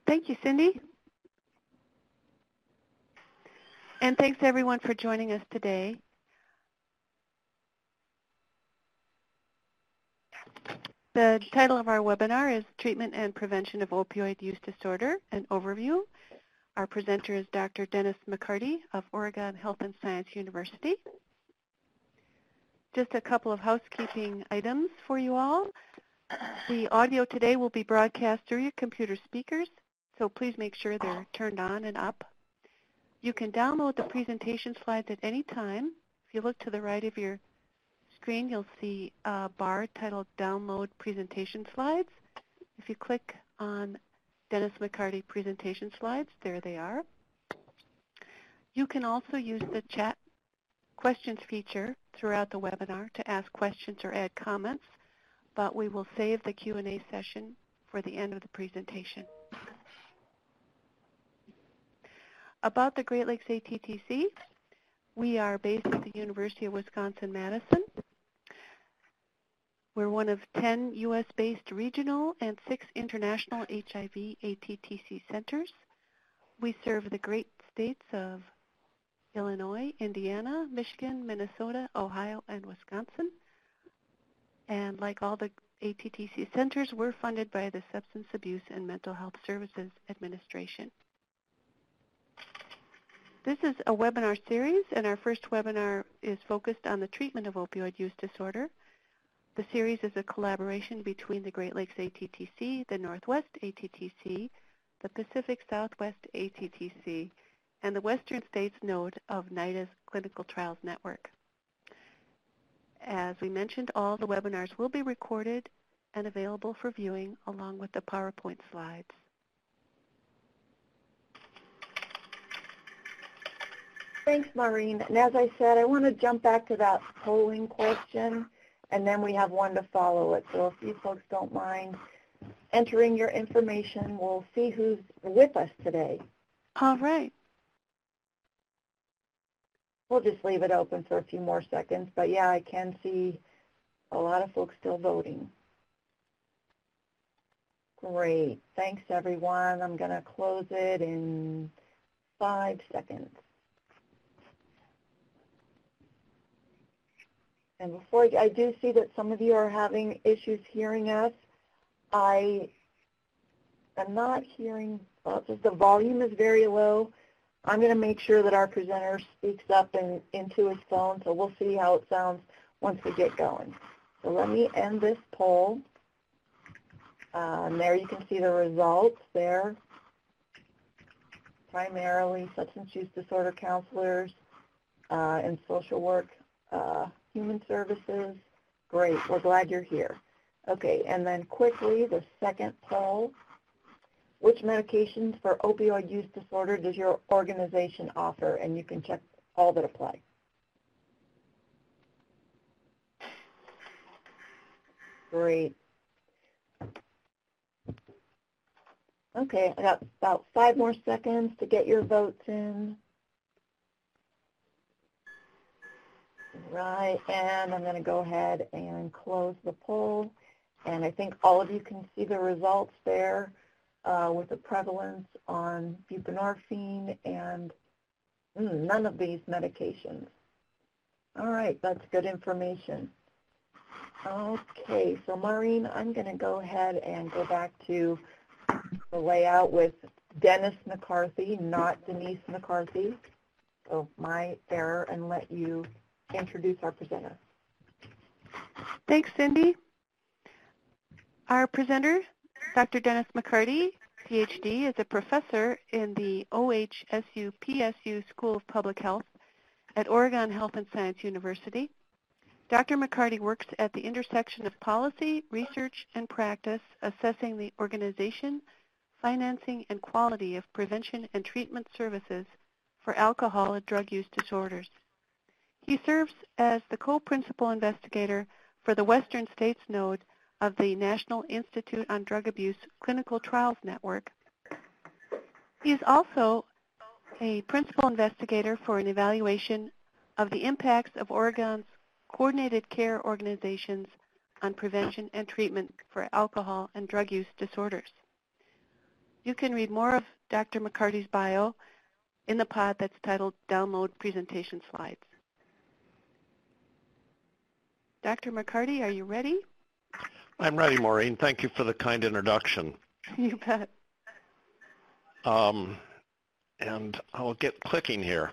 Thank you, Cindy. And thanks everyone for joining us today. The title of our webinar is Treatment and Prevention of Opioid Use Disorder, an Overview. Our presenter is Dr. Dennis McCarty of Oregon Health and Science University. Just a couple of housekeeping items for you all. The audio today will be broadcast through your computer speakers, so please make sure they're turned on and up. You can download the presentation slides at any time. If you look to the right of your screen, you'll see a bar titled Download Presentation Slides. If you click on Dennis McCarty Presentation Slides, there they are. You can also use the chat questions feature throughout the webinar to ask questions or add comments, but we will save the Q&A session for the end of the presentation. About the Great Lakes ATTC, we are based at the University of Wisconsin-Madison. We're one of 10 U.S.-based regional and 6 international HIV ATTC centers. We serve the great states of Illinois, Indiana, Michigan, Minnesota, Ohio, and Wisconsin. And like all the ATTC centers, we're funded by the Substance Abuse and Mental Health Services Administration. This is a webinar series, and our first webinar is focused on the treatment of opioid use disorder. The series is a collaboration between the Great Lakes ATTC, the Northwest ATTC, the Pacific Southwest ATTC, and the Western States node of NIDA's Clinical Trials Network. As we mentioned, all the webinars will be recorded and available for viewing along with the PowerPoint slides. Thanks, Maureen. And as I said, I want to jump back to that polling question, and then we have one to follow it. So if you folks don't mind entering your information, we'll see who's with us today. All right. We'll just leave it open for a few more seconds. But yeah, I can see a lot of folks still voting. Great. Thanks, everyone. I'm going to close it in 5 seconds. And before I do see that some of you are having issues hearing us, I am not hearing, just the volume is very low. I'm going to make sure that our presenter speaks up and into his phone, so we'll see how it sounds once we get going. So let me end this poll. And there you can see the results there. Primarily substance use disorder counselors and social work, human services. Great, we're glad you're here. Okay, and then quickly, the second poll. Which medications for opioid use disorder does your organization offer? And you can check all that apply. Great. Okay, I got about 5 more seconds to get your votes in. Right, and I'm going to go ahead and close the poll. And I think all of you can see the results there with the prevalence on buprenorphine and none of these medications. All right, that's good information. Okay, so Maureen, I'm going to go ahead and go back to the layout with Dennis McCarty, not Denise McCarthy. So my error, and let you introduce our presenter. Thanks, Cindy. Our presenter, Dr. Dennis McCarty, PhD, is a professor in the OHSU-PSU School of Public Health at Oregon Health and Science University. Dr. McCarty works at the intersection of policy, research, and practice, assessing the organization, financing, and quality of prevention and treatment services for alcohol and drug use disorders. He serves as the co-principal investigator for the Western States node of the National Institute on Drug Abuse Clinical Trials Network. He is also a principal investigator for an evaluation of the impacts of Oregon's coordinated care organizations on prevention and treatment for alcohol and drug use disorders. You can read more of Dr. McCarty's bio in the pod that's titled Download Presentation Slides. Dr. McCarty, are you ready? I'm ready, Maureen. Thank you for the kind introduction. You bet. And I'll get clicking here.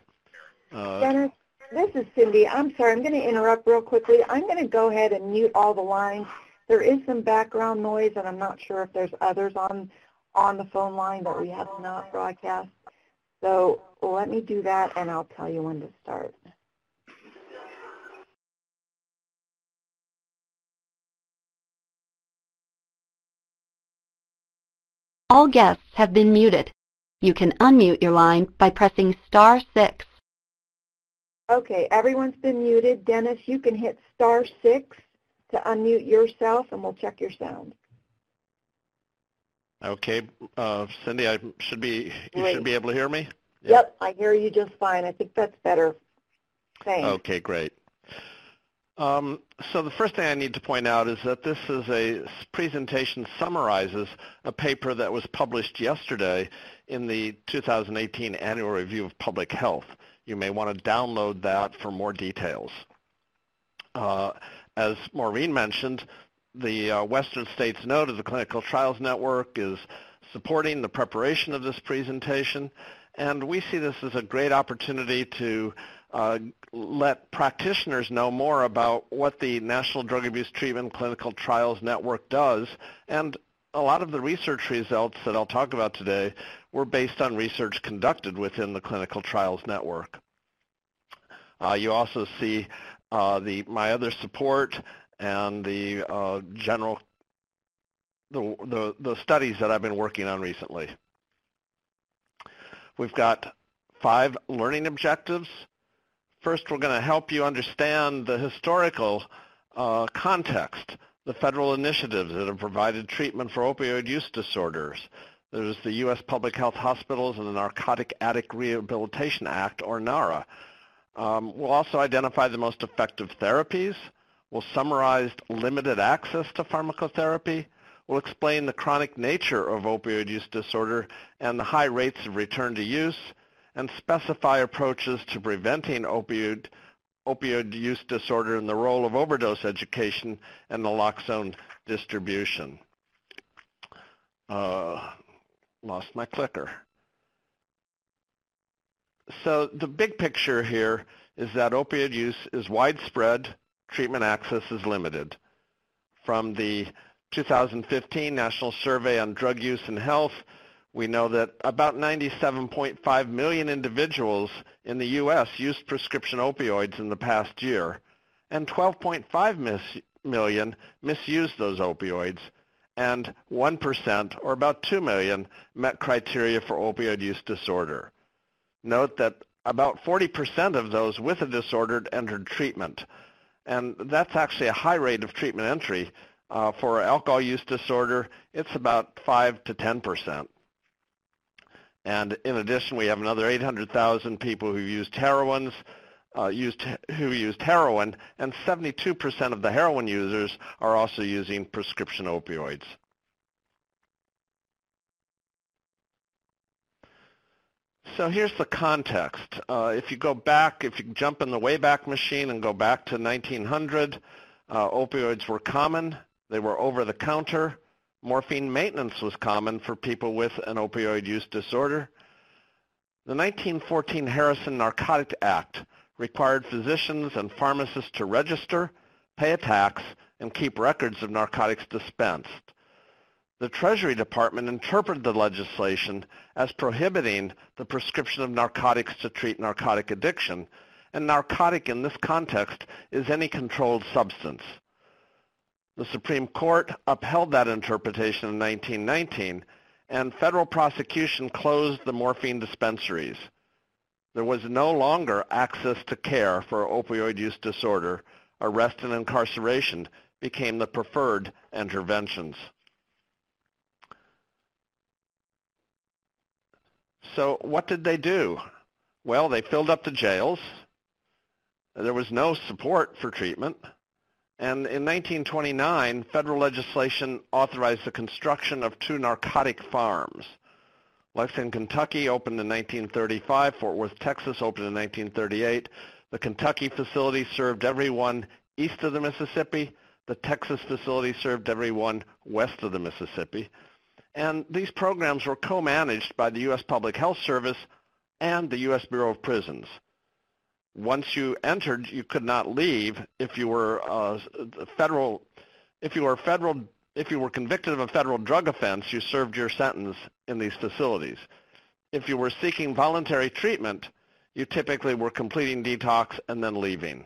Dennis, this is Cindy. I'm sorry, I'm going to interrupt real quickly. I'm going to go ahead and mute all the lines. There is some background noise, and I'm not sure if there's others on the phone line that we have not broadcast. So let me do that, and I'll tell you when to start. All guests have been muted. You can unmute your line by pressing *6. Okay, everyone's been muted. Dennis, you can hit *6 to unmute yourself, and we'll check your sound. Okay, Cindy, you should be able to hear me? Yep, I hear you just fine. I think that's better. Thanks. Okay, great. So the first thing I need to point out is that this is a presentation summarizes a paper that was published yesterday in the 2018 Annual Review of Public Health. You may want to download that for more details. As Maureen mentioned, the Western States Node of the Clinical Trials Network is supporting the preparation of this presentation, and we see this as a great opportunity to let practitioners know more about what the National Drug Abuse Treatment Clinical Trials Network does. And a lot of the research results that I'll talk about today were based on research conducted within the Clinical Trials Network. You also see my other support and the the studies that I've been working on recently. We've got 5 learning objectives. First, we're going to help you understand the historical context, the federal initiatives that have provided treatment for opioid use disorders. There's the U.S. Public Health Hospitals and the Narcotic Addict Rehabilitation Act, or NARA. We'll also identify the most effective therapies. We'll summarize limited access to pharmacotherapy. We'll explain the chronic nature of opioid use disorder and the high rates of return to use, and specify approaches to preventing opioid use disorder and the role of overdose education and naloxone distribution. Lost my clicker. So the big picture here is that opioid use is widespread, treatment access is limited. From the 2015 National Survey on Drug Use and Health, we know that about 97.5 million individuals in the U.S. used prescription opioids in the past year, and 12.5 million misused those opioids, and 1%, or about 2 million, met criteria for opioid use disorder. Note that about 40% of those with a disorder entered treatment, and that's actually a high rate of treatment entry. For alcohol use disorder, it's about 5 to 10%. And in addition, we have another 800,000 people who used heroin, and 72% of the heroin users are also using prescription opioids. So here's the context. If you go back, if you jump in the Wayback Machine and go back to 1900, opioids were common. They were over-the-counter. Morphine maintenance was common for people with an opioid use disorder. The 1914 Harrison Narcotic Act required physicians and pharmacists to register, pay a tax, and keep records of narcotics dispensed. The Treasury Department interpreted the legislation as prohibiting the prescription of narcotics to treat narcotic addiction, and narcotic in this context is any controlled substance. The Supreme Court upheld that interpretation in 1919, and federal prosecution closed the morphine dispensaries. There was no longer access to care for opioid use disorder. Arrest and incarceration became the preferred interventions. So what did they do? Well, they filled up the jails. There was no support for treatment. And in 1929, federal legislation authorized the construction of 2 narcotic farms. Lexington, Kentucky opened in 1935. Fort Worth, Texas opened in 1938. The Kentucky facility served everyone east of the Mississippi. The Texas facility served everyone west of the Mississippi. And these programs were co-managed by the U.S. Public Health Service and the U.S. Bureau of Prisons. Once you entered, you could not leave if you were convicted of a federal drug offense. You served your sentence in these facilities. If you were seeking voluntary treatment, you typically were completing detox and then leaving.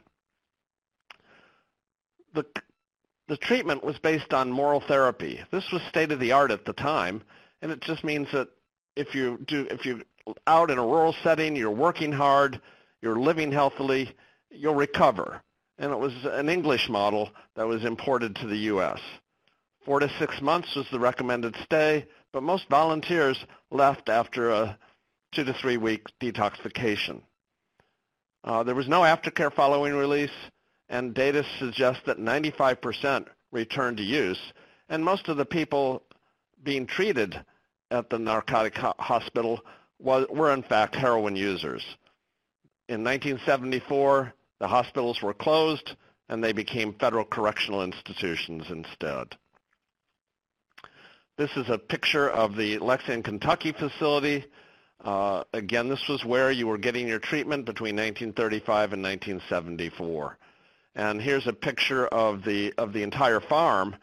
The treatment was based on moral therapy. This was state-of-the-art at the time, and it just means that if you're out in a rural setting, you're working hard, you're living healthily, you'll recover. And it was an English model that was imported to the U.S. 4 to 6 months was the recommended stay, but most volunteers left after a 2 to 3 week detoxification. There was no aftercare following release, and data suggests that 95% returned to use, and most of the people being treated at the narcotic hospital were in fact heroin users. In 1974, the hospitals were closed, and they became federal correctional institutions instead. This is a picture of the Lexington, Kentucky facility. Again, this was where you were getting your treatment between 1935 and 1974. And here's a picture of the entire farm.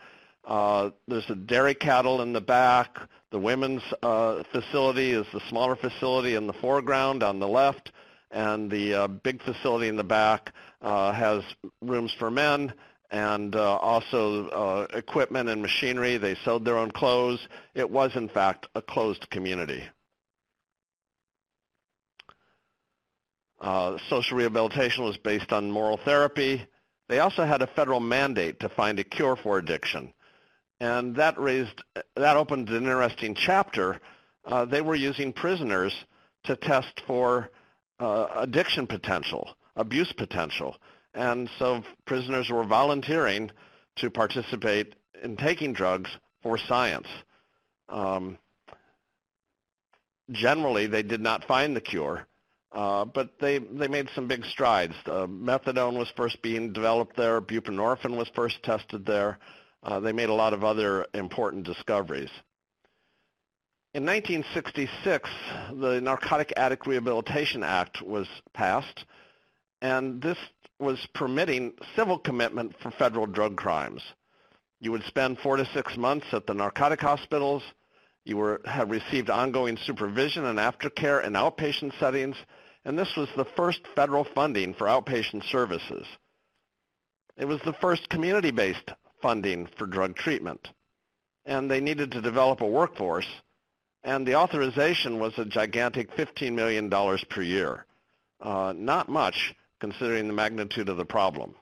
There's the dairy cattle in the back. The women's facility is the smaller facility in the foreground on the left, and the big facility in the back has rooms for men and also equipment and machinery. They sewed their own clothes. It was, in fact, a closed community. Social rehabilitation was based on moral therapy. They also had a federal mandate to find a cure for addiction. And that opened an interesting chapter. They were using prisoners to test for addiction potential, abuse potential. And so prisoners were volunteering to participate in taking drugs for science. Generally, they did not find the cure, but they made some big strides. Methadone was first being developed there. Buprenorphine was first tested there. They made a lot of other important discoveries. In 1966, the Narcotic Addict Rehabilitation Act was passed, and this was permitting civil commitment for federal drug crimes. You would spend 4 to 6 months at the narcotic hospitals. You have received ongoing supervision and aftercare in outpatient settings, and this was the first federal funding for outpatient services. It was the first community-based funding for drug treatment, and they needed to develop a workforce, and the authorization was a gigantic $15 million per year. Not much, considering the magnitude of the problem.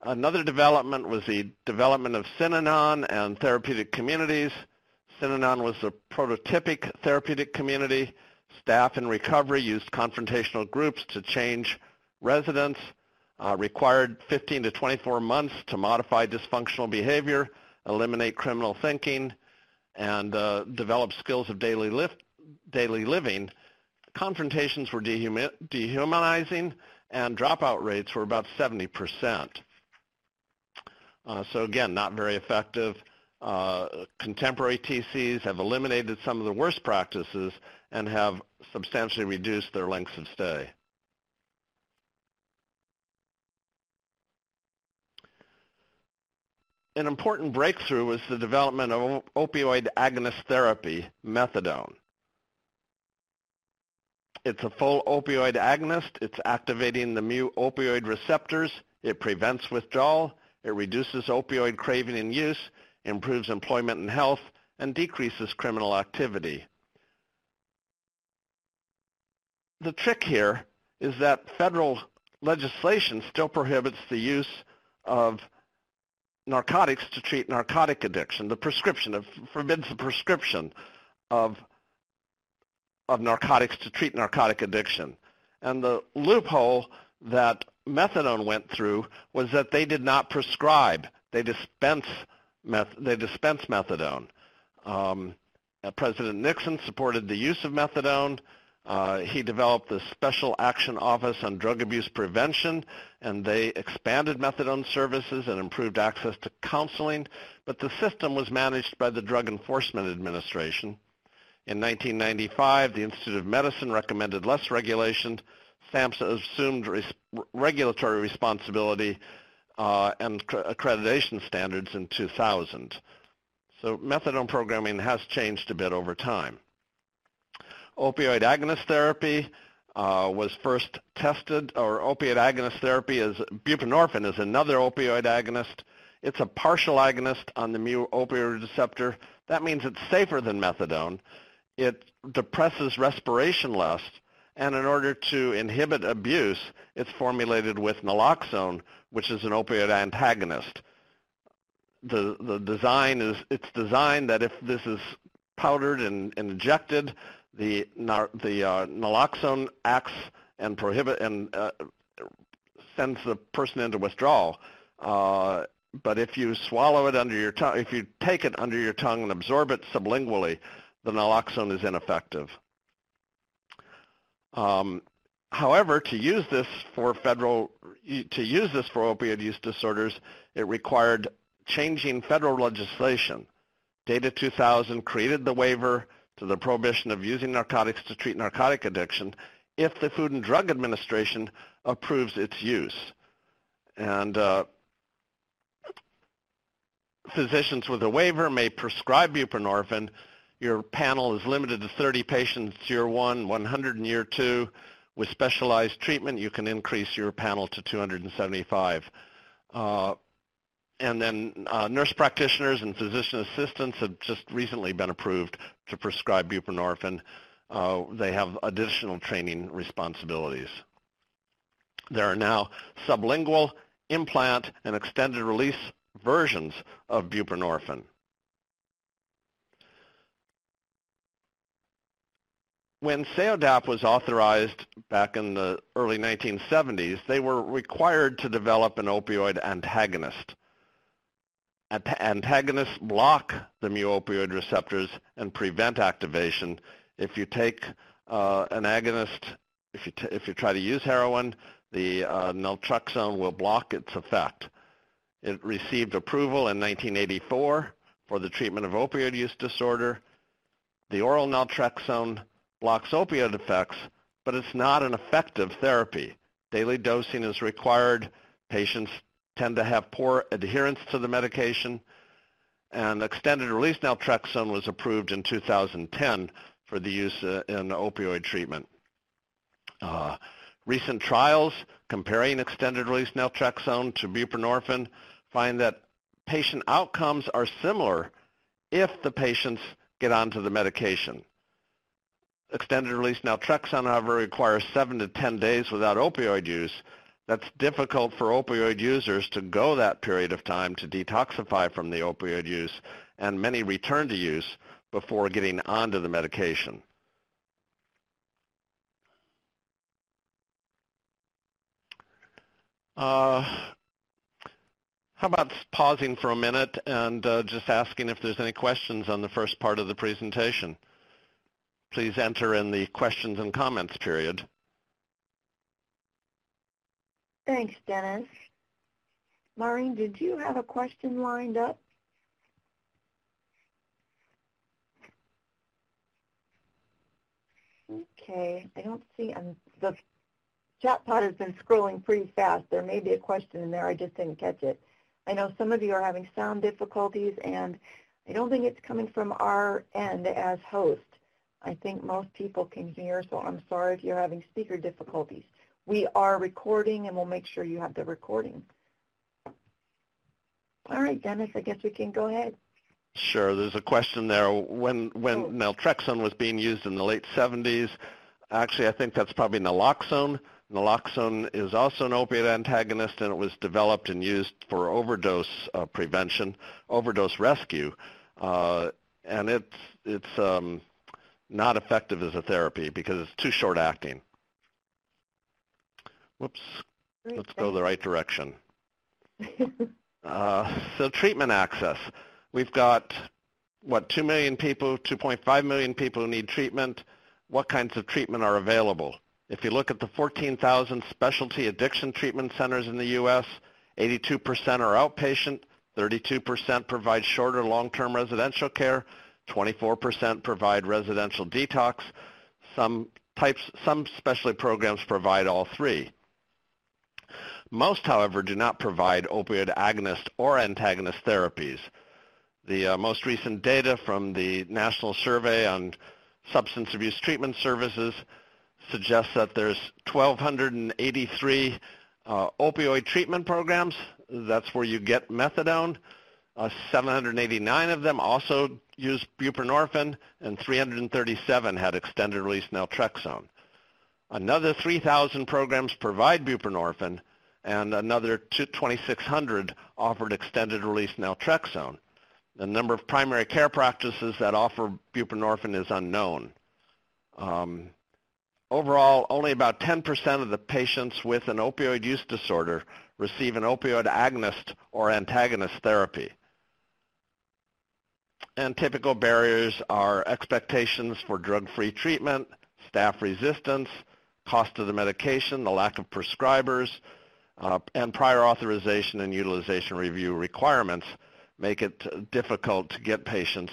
Another development was the development of Synanon and therapeutic communities. Synanon was a prototypic therapeutic community. Staff in recovery used confrontational groups to change residents, required 15 to 24 months to modify dysfunctional behavior, eliminate criminal thinking, and develop skills of daily living. Confrontations were dehumanizing, and dropout rates were about 70%. So again, not very effective. Contemporary TCs have eliminated some of the worst practices and have substantially reduced their lengths of stay. An important breakthrough was the development of opioid agonist therapy, Methadone. It's a full opioid agonist. It's activating the mu-opioid receptors. It prevents withdrawal. It reduces opioid craving and use, improves employment and health, and decreases criminal activity. The trick here is that federal legislation still prohibits the use of narcotics to treat narcotic addiction. The prescription, it forbids the prescription of narcotics to treat narcotic addiction. And the loophole that Methadone went through was that they did not prescribe they dispense methadone. President Nixon supported the use of methadone. He developed the Special Action Office on Drug Abuse Prevention, and they expanded methadone services and improved access to counseling, but the system was managed by the Drug Enforcement Administration. In 1995, the Institute of Medicine recommended less regulation. SAMHSA assumed regulatory responsibility and accreditation standards in 2000. So methadone programming has changed a bit over time. Opioid agonist therapy was first tested, or opioid agonist therapy is buprenorphine is another opioid agonist. It's a partial agonist on the mu opioid receptor. That means it's safer than methadone. It depresses respiration less, and in order to inhibit abuse, it's formulated with naloxone, which is an opioid antagonist. The design is, it's designed that if this is powdered and injected, the naloxone acts and sends the person into withdrawal. But if you swallow it under your tongue, if you take it under your tongue and absorb it sublingually, the naloxone is ineffective. However, to use this for opioid use disorders, it required changing federal legislation. Data 2000 created the waiver to the prohibition of using narcotics to treat narcotic addiction if the Food and Drug Administration approves its use. And physicians with a waiver may prescribe buprenorphine. Your panel is limited to 30 patients year 1, 100 in year 2. With specialized treatment, you can increase your panel to 275. And then nurse practitioners and physician assistants have just recently been approved to prescribe buprenorphine. They have additional training responsibilities. There are now sublingual, implant, and extended release versions of buprenorphine. When SEODAP was authorized back in the early 1970s, they were required to develop an opioid antagonist. Antagonists block the mu-opioid receptors and prevent activation. If you take an agonist, if you try to use heroin, the Naltrexone will block its effect. It received approval in 1984 for the treatment of opioid use disorder. The oral Naltrexone blocks opioid effects, but it's not an effective therapy. Daily dosing is required. Patients tend to have poor adherence to the medication. And extended release Naltrexone was approved in 2010 for the use in opioid treatment. Recent trials comparing extended release Naltrexone to buprenorphine find that patient outcomes are similar if the patients get onto the medication. Extended release Naltrexone, however, requires 7 to 10 days without opioid use. That's difficult for opioid users to go that period of time to detoxify from the opioid use, and many return to use before getting onto the medication. How about pausing for a minute and just asking if there's any questions on the first part of the presentation? Please enter in the questions and comments period. Thanks, Dennis. Maureen, did you have a question lined up? Okay, I don't see, the chat pod has been scrolling pretty fast. There may be a question in there, I just didn't catch it. I know some of you are having sound difficulties, and I don't think it's coming from our end as host. I think most people can hear, so I'm sorry if you're having speaker difficulties. We are recording, and we'll make sure you have the recording. All right, Dennis, I guess we can go ahead. Sure. There's a question there. When Naltrexone was being used in the late 70s, actually I think that's probably naloxone. Naloxone is also an opiate antagonist, and it was developed and used for overdose prevention, overdose rescue, and it's not effective as a therapy because it's too short acting. Whoops. Let's go the right direction. So treatment access. We've got, what, 2 million people, 2.5 million people who need treatment. What kinds of treatment are available? If you look at the 14,000 specialty addiction treatment centers in the U.S., 82% are outpatient, 32% provide short or long-term residential care, 24% provide residential detox. Some specialty programs provide all three. Most, however, do not provide opioid agonist or antagonist therapies. The most recent data from the National Survey on Substance Abuse Treatment Services suggests that there's 1,283 opioid treatment programs. That's where you get methadone. 789 of them also use buprenorphine, and 337 had extended-release naltrexone. Another 3,000 programs provide buprenorphine, and another 2,600 offered extended-release naltrexone. The number of primary care practices that offer buprenorphine is unknown. Overall, only about 10% of the patients with an opioid use disorder receive an opioid agonist or antagonist therapy. And typical barriers are expectations for drug-free treatment, staff resistance, cost of the medication, the lack of prescribers, and prior authorization and utilization review requirements make it difficult to get patients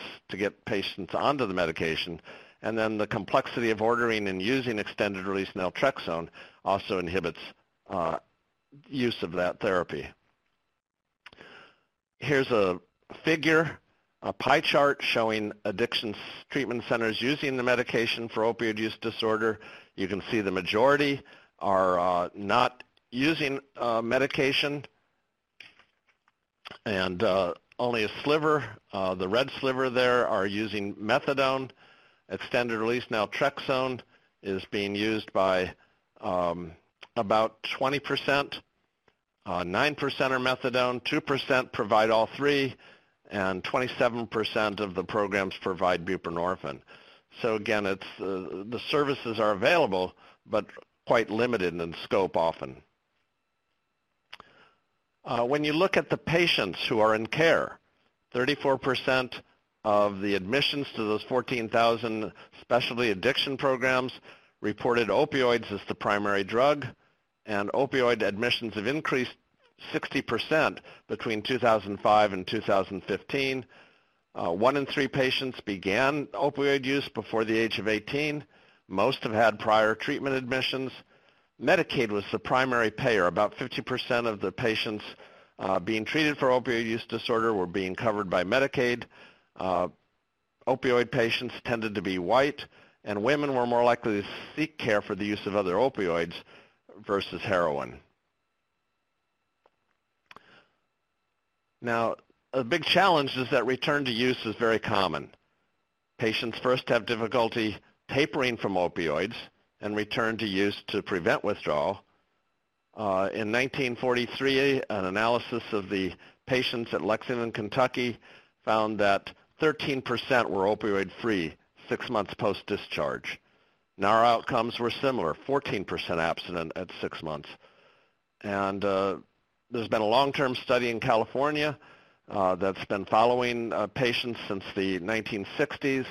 onto the medication. And then the complexity of ordering and using extended-release naltrexone also inhibits use of that therapy. Here's a figure, a pie chart showing addiction treatment centers using the medication for opioid use disorder. You can see the majority are not using medication, and only a sliver, the red sliver there, are using methadone. Extended-release naltrexone is being used by about 20%. 9% are methadone, 2% provide all three, and 27% of the programs provide buprenorphine. So again, it's the services are available, but quite limited in scope often. When you look at the patients who are in care, 34% of the admissions to those 14,000 specialty addiction programs reported opioids as the primary drug, and opioid admissions have increased 60% between 2005 and 2015. 1 in 3 patients began opioid use before the age of 18. Most have had prior treatment admissions. Medicaid was the primary payer. About 50% of the patients being treated for opioid use disorder were being covered by Medicaid. Opioid patients tended to be white, and women were more likely to seek care for the use of other opioids versus heroin. Now, a big challenge is that return to use is very common. Patients first have difficulty tapering from opioids and return to use to prevent withdrawal. In 1943, an analysis of the patients at Lexington, Kentucky found that 13% were opioid-free 6 months post-discharge. Now our outcomes were similar, 14% abstinent at 6 months. And there's been a long-term study in California that's been following patients since the 1960s.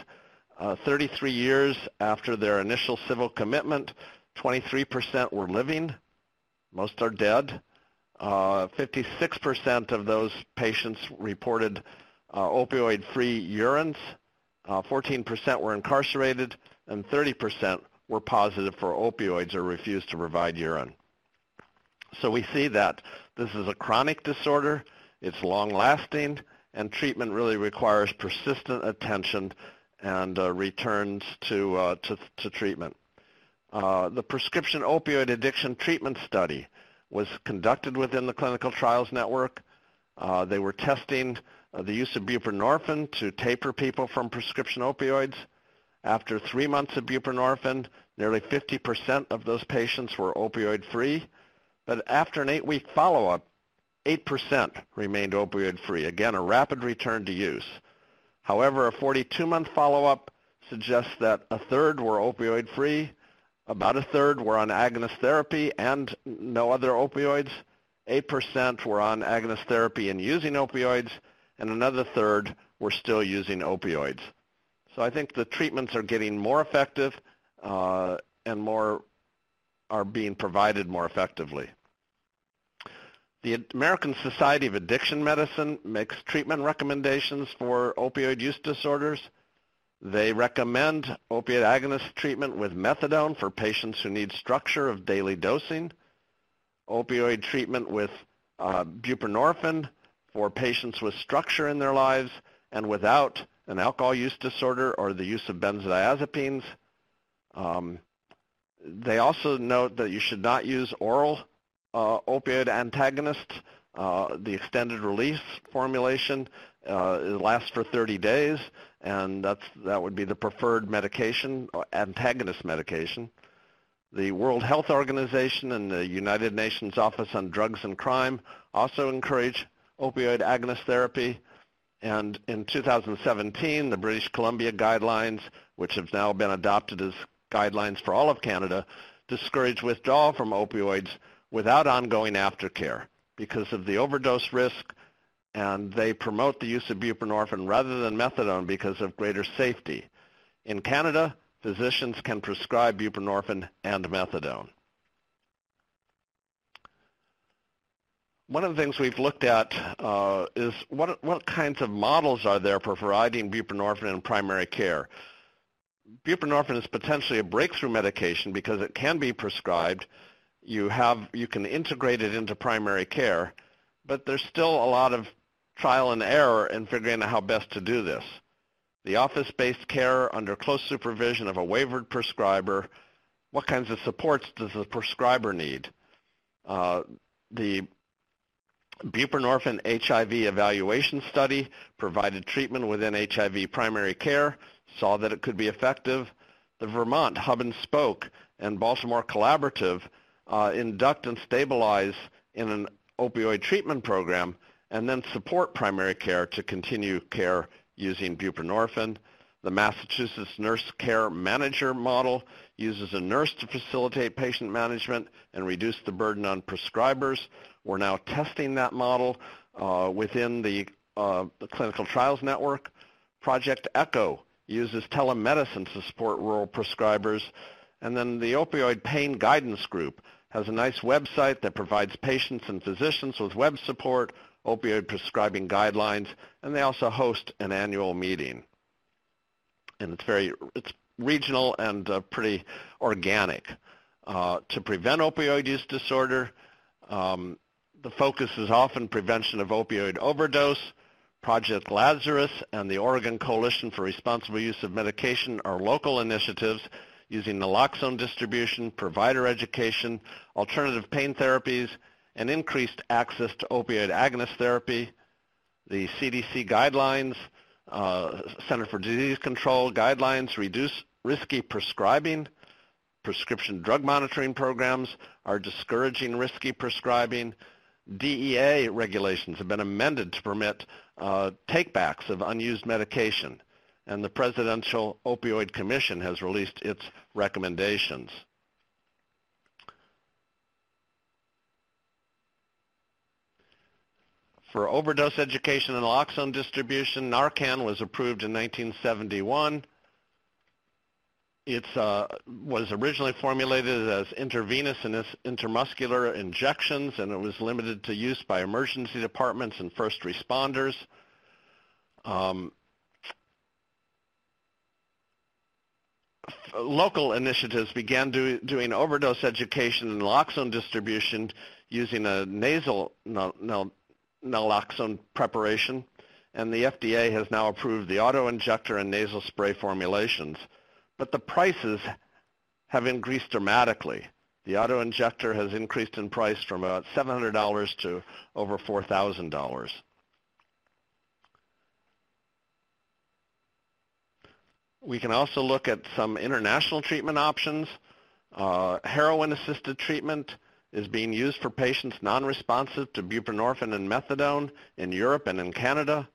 33 years after their initial civil commitment, 23% were living. Most are dead. 56% of those patients reported opioid-free urines. 14% were incarcerated, and 30% were positive for opioids or refused to provide urine. So we see that this is a chronic disorder, it's long-lasting, and treatment really requires persistent attention and returns to treatment. The Prescription Opioid Addiction Treatment Study was conducted within the Clinical Trials Network. They were testing the use of buprenorphine to taper people from prescription opioids. After 3 months of buprenorphine, nearly 50% of those patients were opioid-free. But after an 8-week follow-up, 8% remained opioid-free. Again, a rapid return to use. However, a 42-month follow-up suggests that a third were opioid-free, about a third were on agonist therapy and no other opioids, 8% were on agonist therapy and using opioids, and another third were still using opioids. So I think the treatments are getting more effective and more are being provided more effectively. The American Society of Addiction Medicine makes treatment recommendations for opioid use disorders. They recommend opiate agonist treatment with methadone for patients who need structure of daily dosing, opioid treatment with buprenorphine for patients with structure in their lives and without an alcohol use disorder or the use of benzodiazepines. They also note that you should not use oral opioid antagonists. The extended release formulation lasts for 30 days, and that would be the preferred medication, antagonist medication. The World Health Organization and the United Nations Office on Drugs and Crime also encourage opioid agonist therapy. And in 2017, the British Columbia guidelines, which have now been adopted as guidelines for all of Canada, discourage withdrawal from opioids without ongoing aftercare because of the overdose risk, and they promote the use of buprenorphine rather than methadone because of greater safety. In Canada, physicians can prescribe buprenorphine and methadone. One of the things we've looked at is what kinds of models are there for providing buprenorphine in primary care. Buprenorphine is potentially a breakthrough medication because it can be prescribed. You can integrate it into primary care, but there's still a lot of trial and error in figuring out how best to do this. The office-based care under close supervision of a waivered prescriber, what kinds of supports does the prescriber need? The buprenorphine HIV evaluation study provided treatment within HIV primary care, saw that it could be effective. The Vermont Hub and Spoke and Baltimore Collaborative induct and stabilize in an opioid treatment program and then support primary care to continue care using buprenorphine. The Massachusetts Nurse Care Manager model uses a nurse to facilitate patient management and reduce the burden on prescribers. We're now testing that model within the Clinical Trials Network. Project ECHO uses telemedicine to support rural prescribers. And then the Opioid Pain Guidance Group has a nice website that provides patients and physicians with web support, opioid prescribing guidelines, and they also host an annual meeting. And it's regional and pretty organic. To prevent opioid use disorder, the focus is often prevention of opioid overdose. Project Lazarus and the Oregon Coalition for Responsible Use of Medication are local initiatives using naloxone distribution, provider education, alternative pain therapies, and increased access to opioid agonist therapy. The CDC guidelines, Center for Disease Control guidelines reduce risky prescribing. Prescription drug monitoring programs are discouraging risky prescribing. DEA regulations have been amended to permit takebacks of unused medication, and the Presidential Opioid Commission has released its recommendations. For overdose education and naloxone distribution, Narcan was approved in 1971. It was originally formulated as intravenous and intramuscular injections, and it was limited to use by emergency departments and first responders. Local initiatives began doing overdose education and naloxone distribution using a nasal naloxone preparation, and the FDA has now approved the auto-injector and nasal spray formulations. But the prices have increased dramatically. The auto-injector has increased in price from about $700 to over $4,000. We can also look at some international treatment options. Heroin-assisted treatment is being used for patients non-responsive to buprenorphine and methadone in Europe and in Canada.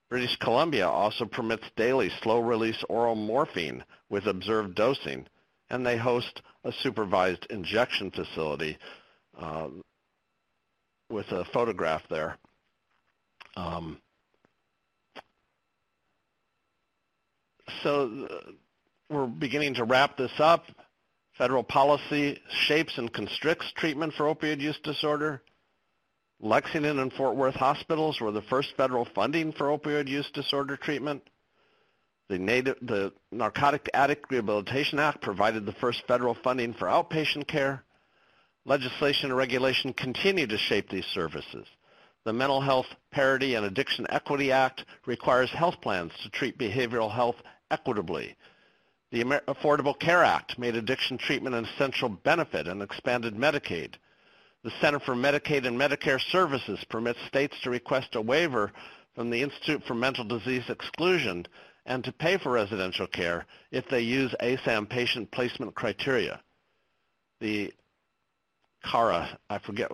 British Columbia also permits daily slow-release oral morphine with observed dosing, and they host a supervised injection facility. with a photograph there. So we're beginning to wrap this up. Federal policy shapes and constricts treatment for opioid use disorder. Lexington and Fort Worth hospitals were the first federal funding for opioid use disorder treatment. The Narcotic Addict Rehabilitation Act provided the first federal funding for outpatient care. Legislation and regulation continue to shape these services. The Mental Health Parity and Addiction Equity Act requires health plans to treat behavioral health equitably. The Affordable Care Act made addiction treatment an essential benefit and expanded Medicaid. The Center for Medicaid and Medicare Services permits states to request a waiver from the Institute for Mental Disease Exclusion and to pay for residential care if they use ASAM patient placement criteria. The CARA, I forget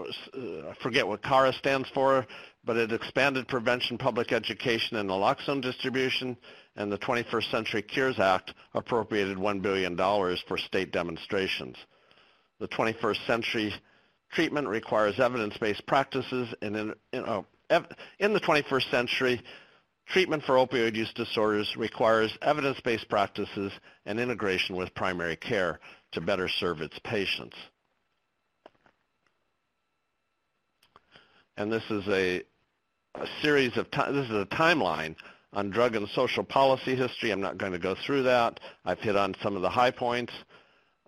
what CARA stands for, but it expanded prevention, public education, and naloxone distribution, and the 21st Century Cures Act appropriated $1 billion for state demonstrations. The 21st Century treatment requires evidence-based practices, and in the 21st century, treatment for opioid use disorders requires evidence-based practices and integration with primary care to better serve its patients. And this is a series of this is a timeline on drug and social policy history. I'm not going to go through that. I've hit on some of the high points.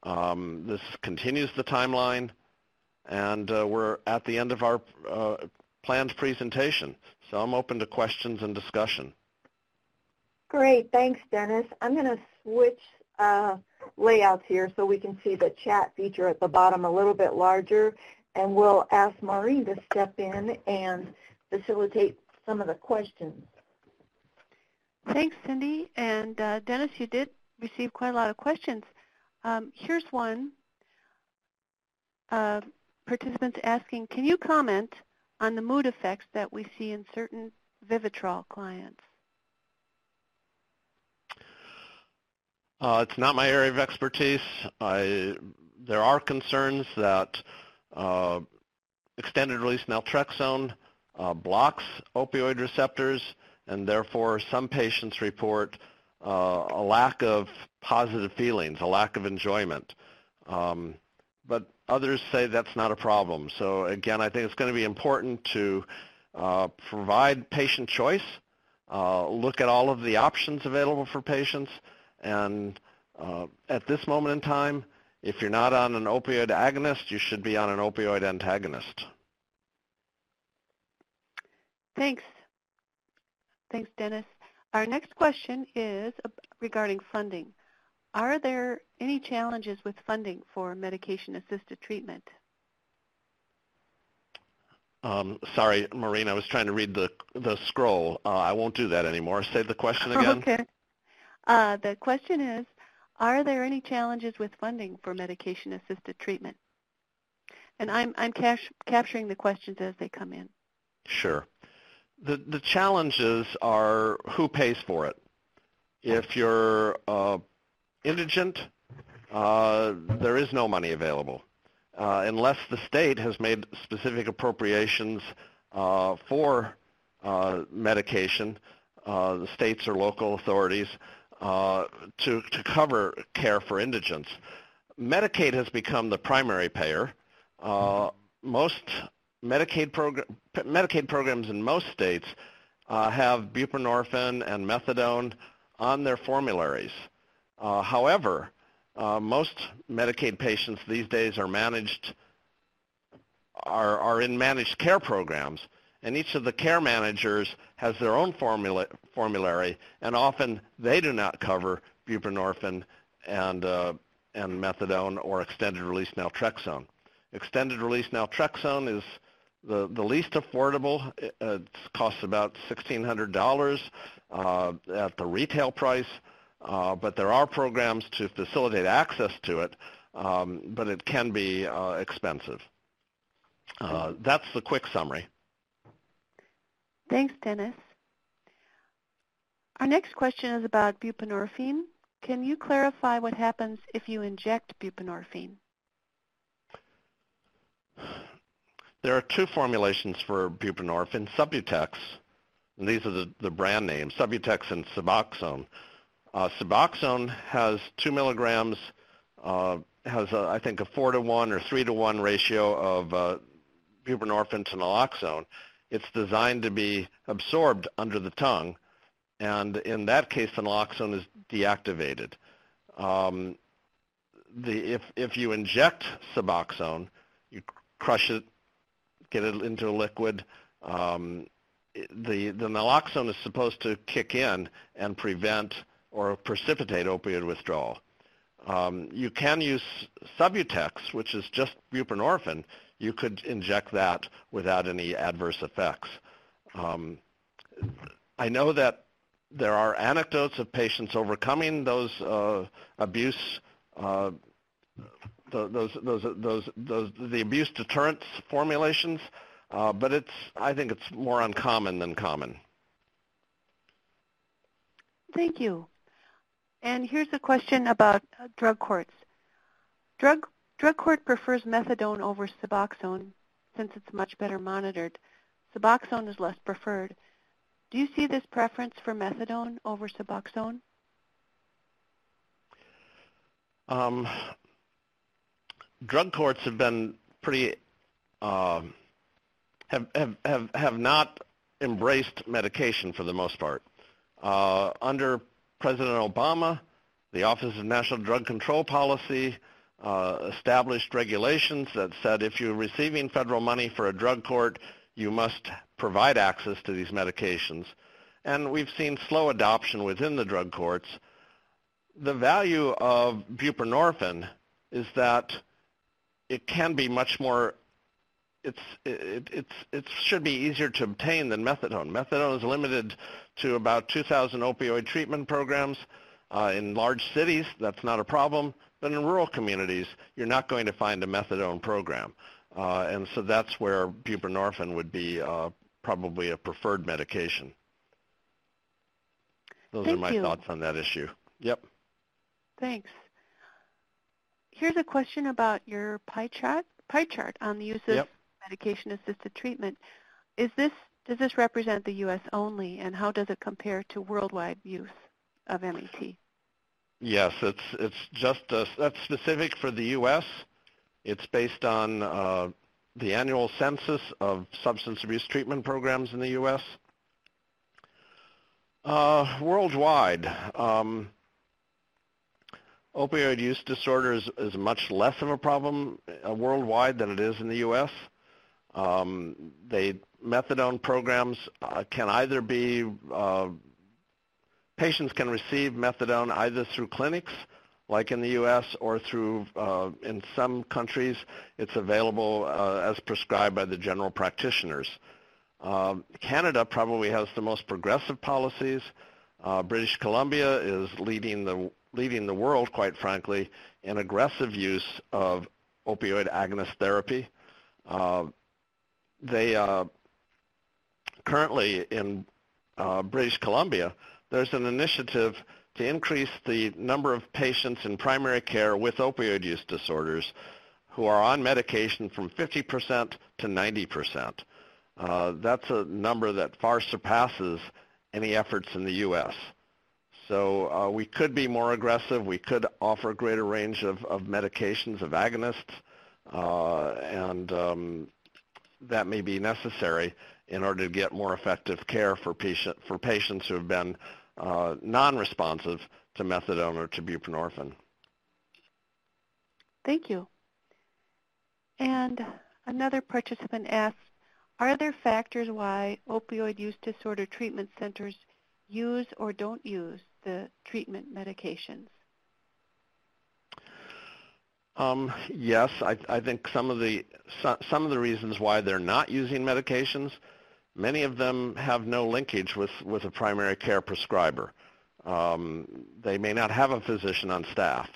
This continues the timeline, and we're at the end of our planned presentation. So I'm open to questions and discussion. Great, thanks, Dennis. I'm going to switch layouts here so we can see the chat feature at the bottom a little bit larger, and we'll ask Maureen to step in and facilitate some of the questions. Thanks, Cindy. And Dennis, you did receive quite a lot of questions. Here's one. Participants asking, can you comment on the mood effects that we see in certain Vivitrol clients? It's not my area of expertise. There are concerns that extended-release naltrexone blocks opioid receptors, and therefore some patients report a lack of positive feelings, a lack of enjoyment. But others say that's not a problem. So again, I think it's going to be important to provide patient choice, look at all of the options available for patients, and at this moment in time, if you're not on an opioid agonist, you should be on an opioid antagonist. Thanks. Thanks, Dennis. Our next question is regarding funding. Are there any challenges with funding for medication-assisted treatment? Sorry, Maureen, I was trying to read the scroll. I won't do that anymore. Say the question again. Okay. The question is, are there any challenges with funding for medication-assisted treatment? And I'm capturing the questions as they come in. Sure. The challenges are who pays for it. If you're indigent, there is no money available. Unless the state has made specific appropriations for medication, the states or local authorities, to cover care for indigents. Medicaid has become the primary payer. Most Medicaid programs in most states have buprenorphine and methadone on their formularies. However, most Medicaid patients these days are in managed care programs, and each of the care managers has their own formulary, and often they do not cover buprenorphine and methadone or extended-release naltrexone. Extended-release naltrexone is the least affordable. It costs about $1,600 at the retail price, but there are programs to facilitate access to it, but it can be expensive. That's the quick summary. Thanks, Dennis. Our next question is about buprenorphine. Can you clarify what happens if you inject buprenorphine? There are two formulations for buprenorphine, Subutex, and these are the brand names, Subutex and Suboxone. Suboxone has 2 milligrams, has I think a 4-to-1 or 3-to-1 ratio of buprenorphine to naloxone. It's designed to be absorbed under the tongue, and in that case, the naloxone is deactivated. If you inject Suboxone, you crush it, get it into a liquid. The naloxone is supposed to kick in and prevent or precipitate opioid withdrawal. You can use Subutex, which is just buprenorphine. You could inject that without any adverse effects. I know that there are anecdotes of patients overcoming those abuse, the abuse deterrence formulations, but I think it's more uncommon than common. Thank you. And here's a question about drug courts. Drug court prefers methadone over Suboxone since it's much better monitored. Suboxone is less preferred. Do you see this preference for methadone over Suboxone? Drug courts have been pretty have not embraced medication for the most part. Under President Obama, the Office of National Drug Control Policy established regulations that said if you're receiving federal money for a drug court, you must provide access to these medications. And we've seen slow adoption within the drug courts. The value of buprenorphine is that it can be much more, it should be easier to obtain than methadone. Methadone is limited to about 2,000 opioid treatment programs. In large cities, that's not a problem, but in rural communities, you're not going to find a methadone program. And so that's where buprenorphine would be probably a preferred medication. Those are my thoughts on that issue. Yep. Thanks. Here's a question about your pie chart on the use of medication-assisted treatment. Does this represent the U.S. only, and how does it compare to worldwide use of MET? Yes, it's just that's specific for the U.S. It's based on the annual census of substance abuse treatment programs in the U.S. Worldwide, opioid use disorder is much less of a problem worldwide than it is in the U.S. Methadone programs can either be, patients can receive methadone either through clinics, like in the U.S., or through, in some countries, it's available as prescribed by the general practitioners. Canada probably has the most progressive policies. British Columbia is leading the world, quite frankly, in aggressive use of opioid agonist therapy. Currently in British Columbia, there's an initiative to increase the number of patients in primary care with opioid use disorders who are on medication from 50% to 90%. That's a number that far surpasses any efforts in the U.S. So we could be more aggressive. We could offer a greater range of medications, of agonists, and that may be necessary in order to get more effective care for patients who have been non-responsive to methadone or to buprenorphine. Thank you. And another participant asks, are there factors why opioid use disorder treatment centers use or don't use the treatment medications? Yes, I think some of the reasons why they're not using medications, many of them have no linkage with a primary care prescriber. They may not have a physician on staff.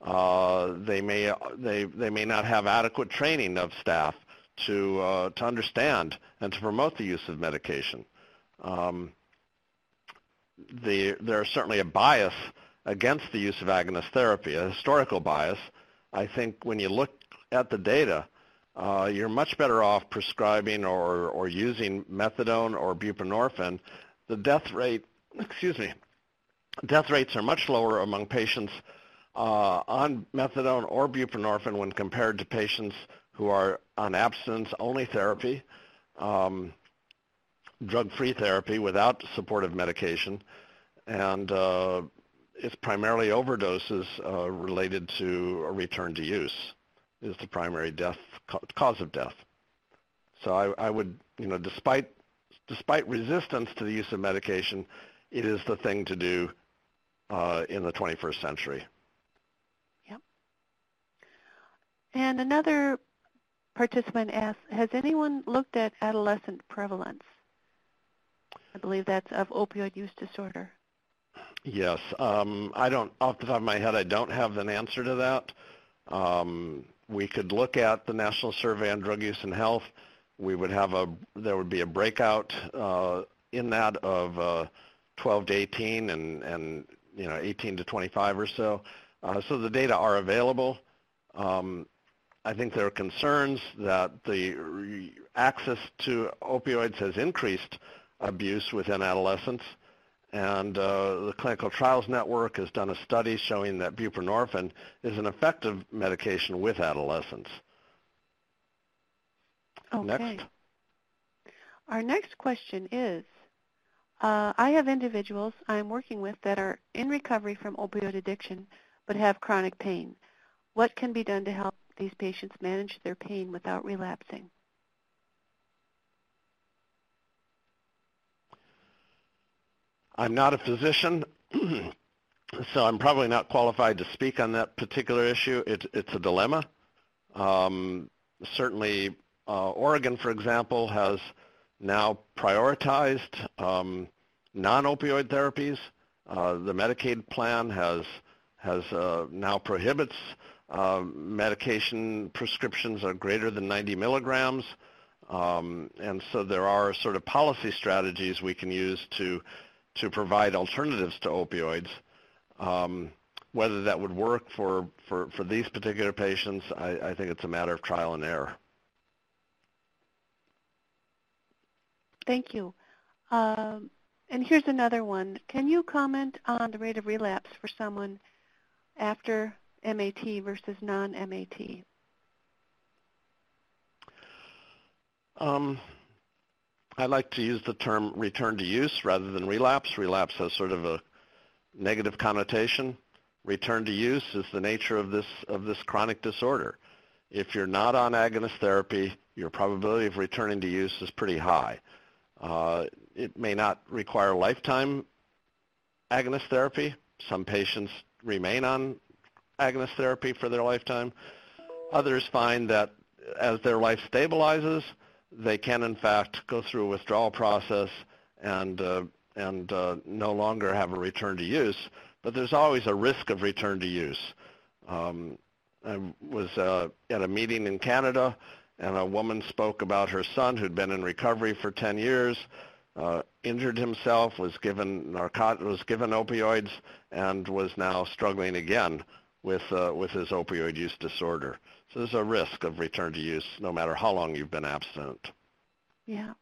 They may not have adequate training of staff to understand and to promote the use of medication. There's certainly a bias against the use of agonist therapy, a historical bias. I think when you look at the data, you're much better off prescribing or using methadone or buprenorphine. The death rates are much lower among patients on methadone or buprenorphine when compared to patients who are on abstinence-only therapy, drug-free therapy without supportive medication, and it's primarily overdoses related to a return to use is the primary cause of death. So I would, despite resistance to the use of medication, it is the thing to do in the 21st century. Yep. And another participant asked, has anyone looked at adolescent prevalence? I believe that's of opioid use disorder. Yes. I don't, off the top of my head, I don't have an answer to that. We could look at the National Survey on Drug Use and Health. There would be a breakout in that of 12 to 18 and 18 to 25 or so. So the data are available. I think there are concerns that the access to opioids has increased abuse within adolescents. And the Clinical Trials Network has done a study showing that buprenorphine is an effective medication with adolescents. Okay. Next. Our next question is, I have individuals I'm working with that are in recovery from opioid addiction but have chronic pain. What can be done to help these patients manage their pain without relapsing? I'm not a physician, so I'm probably not qualified to speak on that particular issue. It's a dilemma. Certainly, Oregon, for example, has now prioritized non-opioid therapies. The Medicaid plan has now prohibits medication prescriptions are greater than 90 milligrams. And so there are sort of policy strategies we can use to provide alternatives to opioids. Whether that would work for these particular patients, I think it's a matter of trial and error. Thank you. And here's another one. Can you comment on the rate of relapse for someone after MAT versus non-MAT? I like to use the term return to use rather than relapse. Relapse has sort of a negative connotation. Return to use is the nature of this chronic disorder. If you're not on agonist therapy, your probability of returning to use is pretty high. It may not require lifetime agonist therapy. Some patients remain on agonist therapy for their lifetime. Others find that as their life stabilizes, they can in fact go through a withdrawal process and no longer have a return to use. But there's always a risk of return to use. I was at a meeting in Canada, and a woman spoke about her son who'd been in recovery for 10 years, injured himself, was given opioids, and was now struggling again with his opioid use disorder. So there's a risk of return to use no matter how long you've been abstinent. Yeah.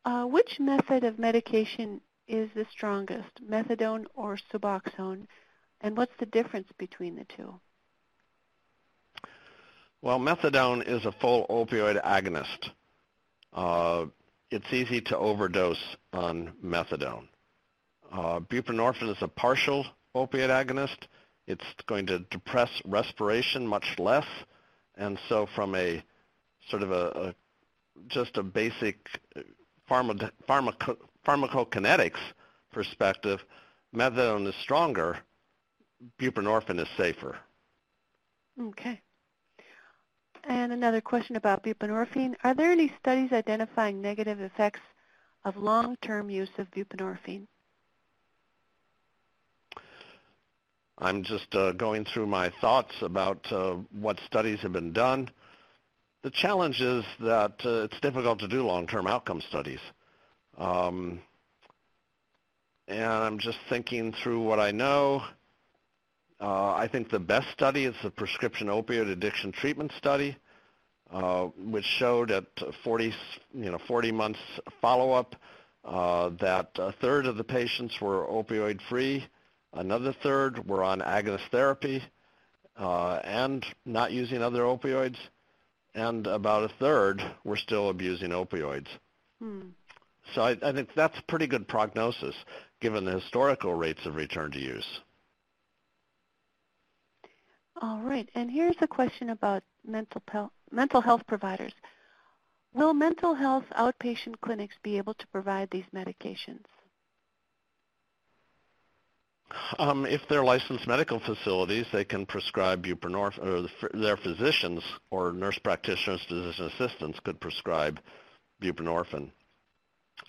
Which method of medication is the strongest, methadone or Suboxone? And what's the difference between the two? Well, methadone is a full opioid agonist. It's easy to overdose on methadone. Buprenorphine is a partial opioid agonist. It's going to depress respiration much less, and so from a sort of just a basic pharmacokinetics perspective, methadone is stronger, buprenorphine is safer. Okay. And another question about buprenorphine. Are there any studies identifying negative effects of long-term use of buprenorphine? I'm just going through my thoughts about what studies have been done. The challenge is that it's difficult to do long-term outcome studies. And I'm just thinking through what I know. I think the best study is the prescription opioid addiction treatment study. which showed at 40 months follow-up that a third of the patients were opioid-free, another third were on agonist therapy and not using other opioids, and about a third were still abusing opioids. So I think that's a pretty good prognosis given the historical rates of return to use. All right, and here's a question about mental health providers. Will mental health outpatient clinics be able to provide these medications? If they're licensed medical facilities, they can prescribe buprenorphine, or their physicians or nurse practitioners, physician assistants could prescribe buprenorphine.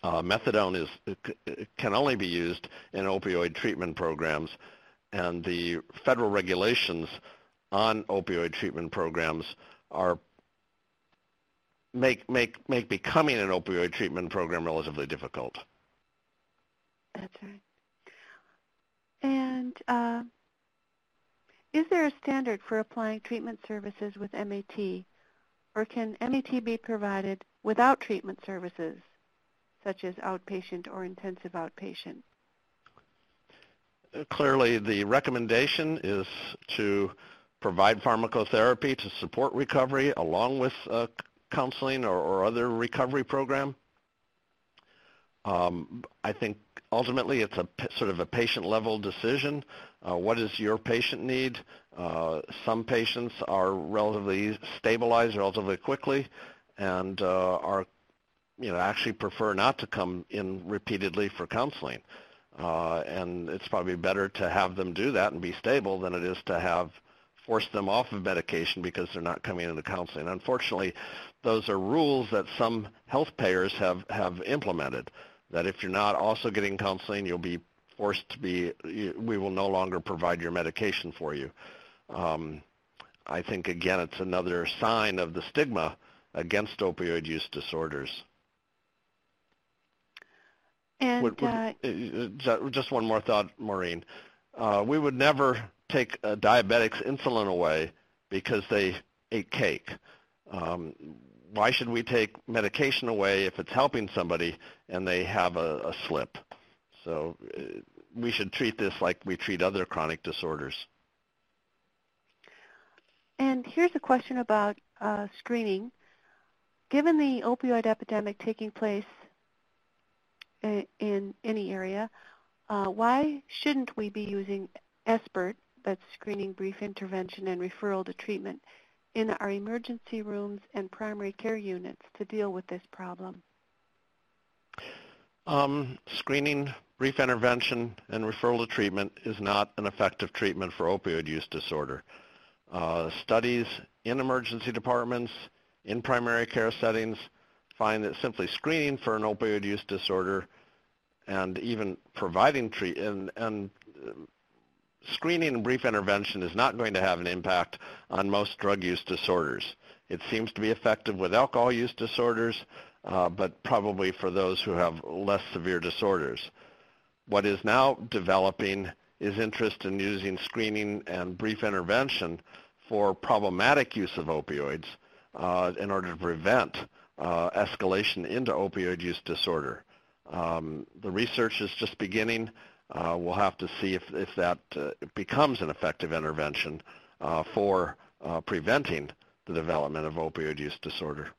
Methadone can only be used in opioid treatment programs, and the federal regulations on opioid treatment programs are make becoming an opioid treatment program relatively difficult. That's right. And is there a standard for applying treatment services with MAT, or can MAT be provided without treatment services, such as outpatient or intensive outpatient? Clearly, the recommendation is to provide pharmacotherapy to support recovery along with counseling or other recovery program. I think ultimately it's a sort of a patient-level decision. What does your patient need? Some patients are relatively stabilized relatively quickly and are, actually prefer not to come in repeatedly for counseling. And it's probably better to have them do that and be stable than it is to force them off of medication because they're not coming into counseling. Unfortunately, those are rules that some health payers have implemented, that if you're not also getting counseling, you'll be forced to we will no longer provide your medication for you. I think, again, it's another sign of the stigma against opioid use disorders. And just one more thought, Maureen. We would never take a diabetic's insulin away because they ate cake. Why should we take medication away if it's helping somebody and they have a slip? So we should treat this like we treat other chronic disorders. And here's a question about screening. Given the opioid epidemic taking place in any area, why shouldn't we be using SBIRT, that's screening, brief intervention, and referral to treatment, in our emergency rooms and primary care units to deal with this problem? Screening, brief intervention, and referral to treatment is not an effective treatment for opioid use disorder. Studies in emergency departments, in primary care settings, find that simply screening for an opioid use disorder and even providing screening and brief intervention is not going to have an impact on most drug use disorders. It seems to be effective with alcohol use disorders, but probably for those who have less severe disorders. What is now developing is interest in using screening and brief intervention for problematic use of opioids in order to prevent escalation into opioid use disorder. The research is just beginning. We'll have to see if that becomes an effective intervention for preventing the development of opioid use disorder.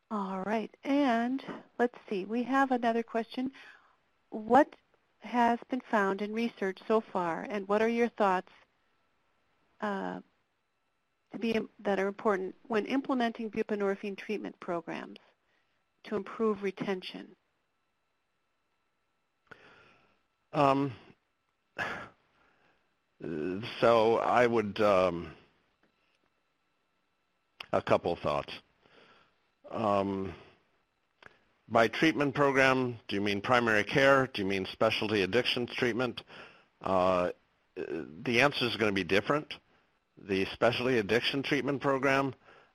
All right, and let's see. We have another question. What has been found in research so far, and what are your thoughts that are important when implementing buprenorphine treatment programs to improve retention? So I would, a couple of thoughts. By treatment program, do you mean primary care? Do you mean specialty addictions treatment? The answer is going to be different. The specialty addiction treatment program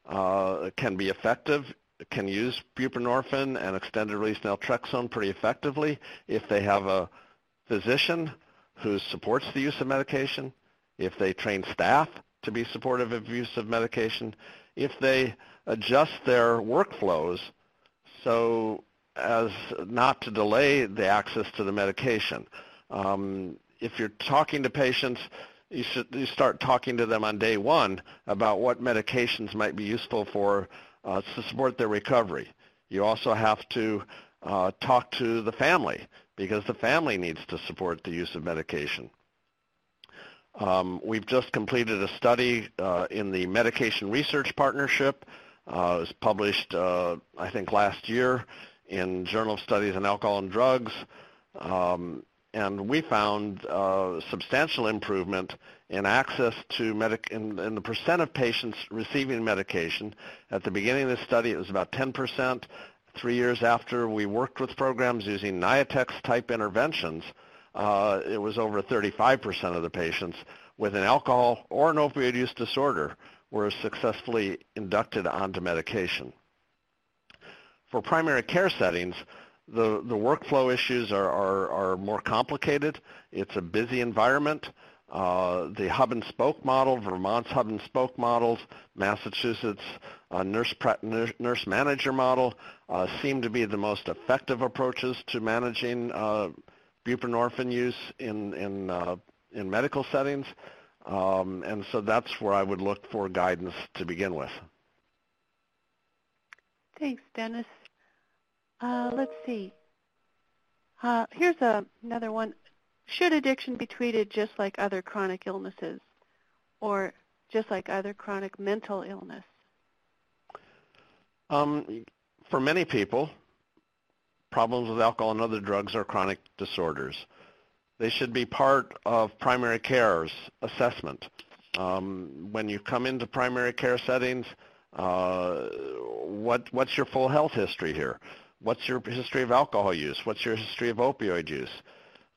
can be effective. It can use buprenorphine and extended-release naltrexone pretty effectively if they have a physician who supports the use of medication, if they train staff to be supportive of use of medication if they adjust their workflows so as not to delay the access to the medication. If you're talking to patients, you start talking to them on day one about what medications might be useful for to support their recovery. You also have to talk to the family because the family needs to support the use of medication. We've just completed a study in the Medication Research Partnership. It was published, I think, last year in Journal of Studies on Alcohol and Drugs. And we found substantial improvement in access to in the percent of patients receiving medication. At the beginning of the study, it was about 10%. 3 years after we worked with programs using Niatex-type interventions, it was over 35% of the patients with an alcohol or an opioid use disorder were successfully inducted onto medication. For primary care settings, the workflow issues are more complicated. It's a busy environment. The hub and spoke model, Vermont's hub and spoke models, Massachusetts nurse manager model seem to be the most effective approaches to managing buprenorphine use in medical settings. And so that's where I would look for guidance to begin with. Thanks, Dennis. Let's see. Here's another one. Should addiction be treated just like other chronic illnesses or just like other chronic mental illness? For many people, problems with alcohol and other drugs are chronic disorders. They should be part of primary care's assessment. When you come into primary care settings, what's your full health history here? What's your history of alcohol use? What's your history of opioid use?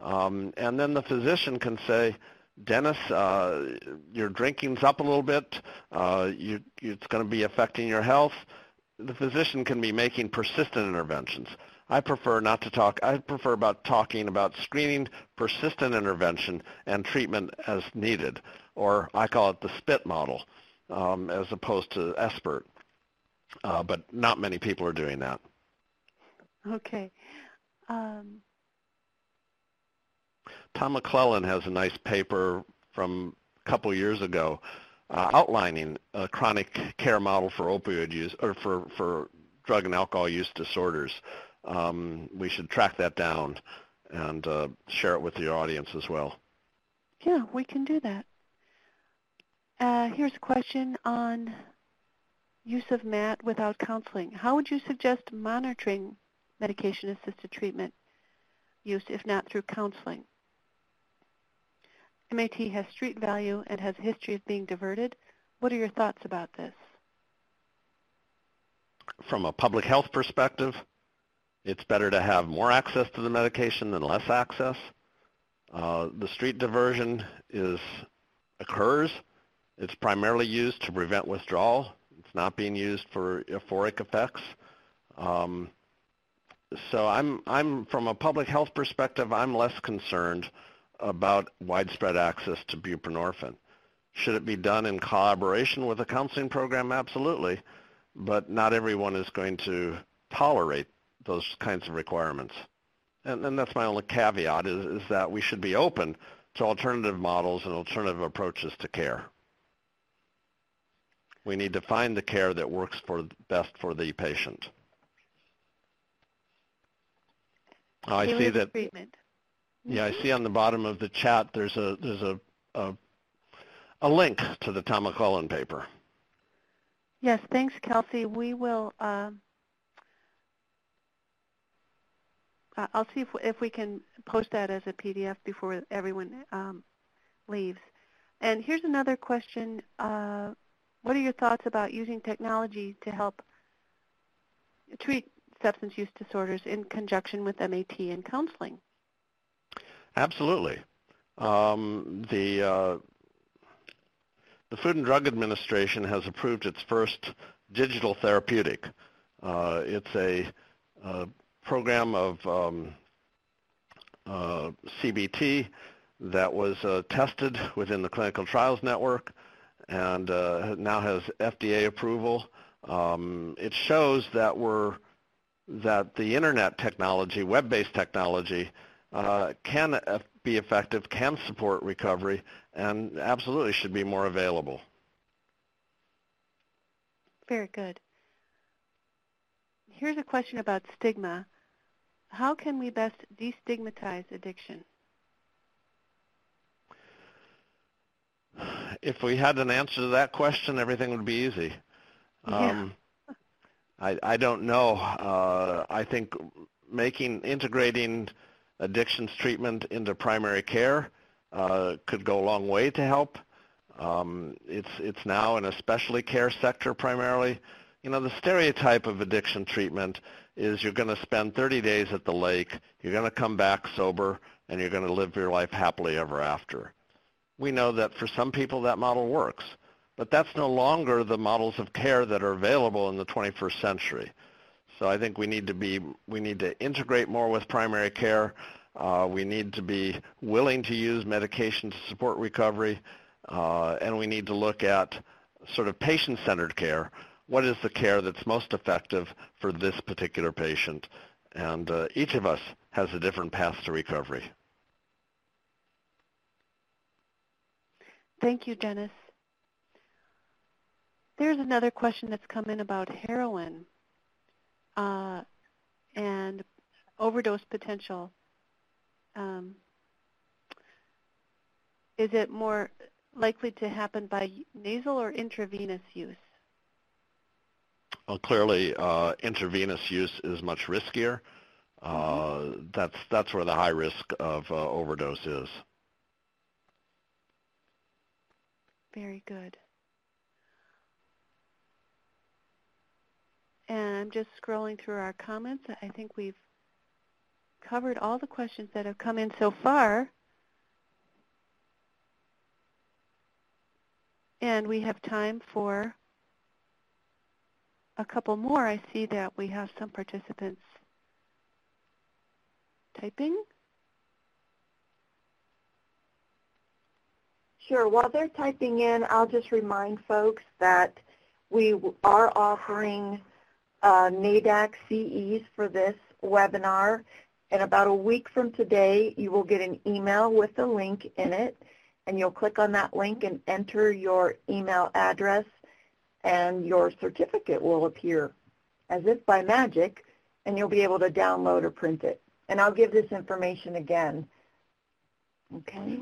And then the physician can say, Dennis, your drinking's up a little bit. It's going to be affecting your health. The physician can be making persistent interventions. I prefer not to talk. I prefer talking about screening, persistent intervention, and treatment as needed, or I call it the SPIT model, as opposed to SBIRT. But not many people are doing that. Okay. Tom McClellan has a nice paper from a couple years ago outlining a chronic care model for opioid use or for drug and alcohol use disorders. We should track that down and share it with your audience as well. Yeah, we can do that. Here's a question on use of MAT without counseling. How would you suggest monitoring medication-assisted treatment use if not through counseling? MAT has street value and has a history of being diverted. What are your thoughts about this? From a public health perspective, it's better to have more access to the medication than less access. The street diversion occurs. It's primarily used to prevent withdrawal. It's not being used for euphoric effects. So I'm from a public health perspective, I'm less concerned about widespread access to buprenorphine. Should it be done in collaboration with a counseling program? Absolutely. But not everyone is going to tolerate those kinds of requirements. And that's my only caveat is that we should be open to alternative models and alternative approaches to care. We need to find the care that works best for the patient. I see that. Yeah, I see on the bottom of the chat there's a link to the Tom McClellan paper. Yes, thanks, Kelsey. We will. I'll see if we can post that as a PDF before everyone leaves. And here's another question. What are your thoughts about using technology to help treat substance use disorders in conjunction with MAT and counseling? Absolutely. The Food and Drug Administration has approved its first digital therapeutic. It's a program of CBT that was tested within the Clinical Trials Network, and now has FDA approval. It shows that the internet technology, web-based technology, can be effective, can support recovery, and absolutely should be more available. Very good. Here's a question about stigma. How can we best destigmatize addiction? If we had an answer to that question, everything would be easy. Yeah. I don't know. I think integrating addictions treatment into primary care could go a long way to help. It's now in a specialty care sector primarily. You know, the stereotype of addiction treatment is you're going to spend 30 days at the lake, you're going to come back sober, and you're going to live your life happily ever after. We know that for some people that model works, but that's no longer the models of care that are available in the 21st century. So I think we need to integrate more with primary care. We need to be willing to use medication to support recovery, and we need to look at sort of patient-centered care. What is the care that's most effective for this particular patient? And each of us has a different path to recovery. Thank you, Dennis. There's another question that's come in about heroin and overdose potential. Is it more likely to happen by nasal or intravenous use? Well, clearly, intravenous use is much riskier. That's where the high risk of overdose is. Very good. And I'm just scrolling through our comments. I think we've covered all the questions that have come in so far. And we have time for a couple more. I see that we have some participants typing. Sure. While they're typing in, I'll just remind folks that we are offering NADAC CEs for this webinar. And about a week from today, you will get an email with a link in it. And you'll click on that link and enter your email address, and your certificate will appear as if by magic, and you'll be able to download or print it. And I'll give this information again. Okay.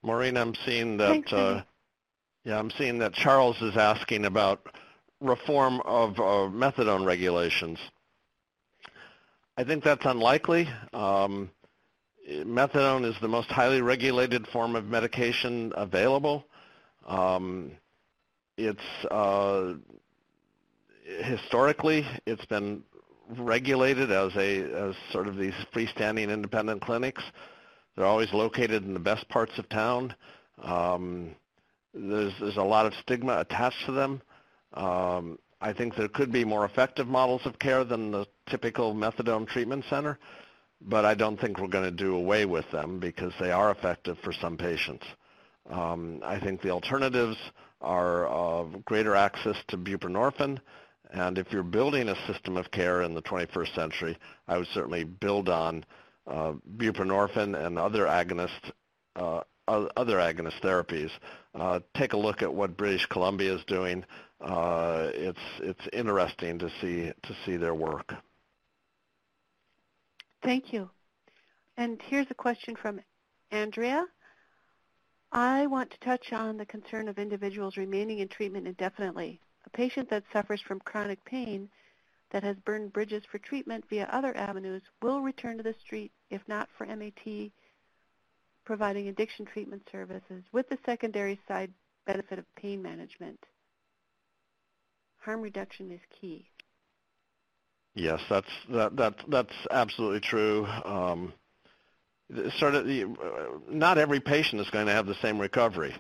Maureen, I'm seeing that. I'm seeing that Charles is asking about reform of methadone regulations. I think that's unlikely. Methadone is the most highly regulated form of medication available. Historically, it's been regulated as sort of these freestanding independent clinics. They're always located in the best parts of town. There's a lot of stigma attached to them. I think there could be more effective models of care than the typical methadone treatment center, but I don't think we're going to do away with them because they are effective for some patients. I think the alternatives are greater access to buprenorphine, and if you're building a system of care in the 21st century, I would certainly build on buprenorphine and other agonist therapies. Take a look at what British Columbia is doing. It's interesting to see their work. Thank you. And here's a question from Andrea. I want to touch on the concern of individuals remaining in treatment indefinitely. A patient that suffers from chronic pain that has burned bridges for treatment via other avenues will return to the street if not for MAT providing addiction treatment services with the secondary side benefit of pain management. Harm reduction is key. Yes, that's absolutely true. Not every patient is going to have the same recovery.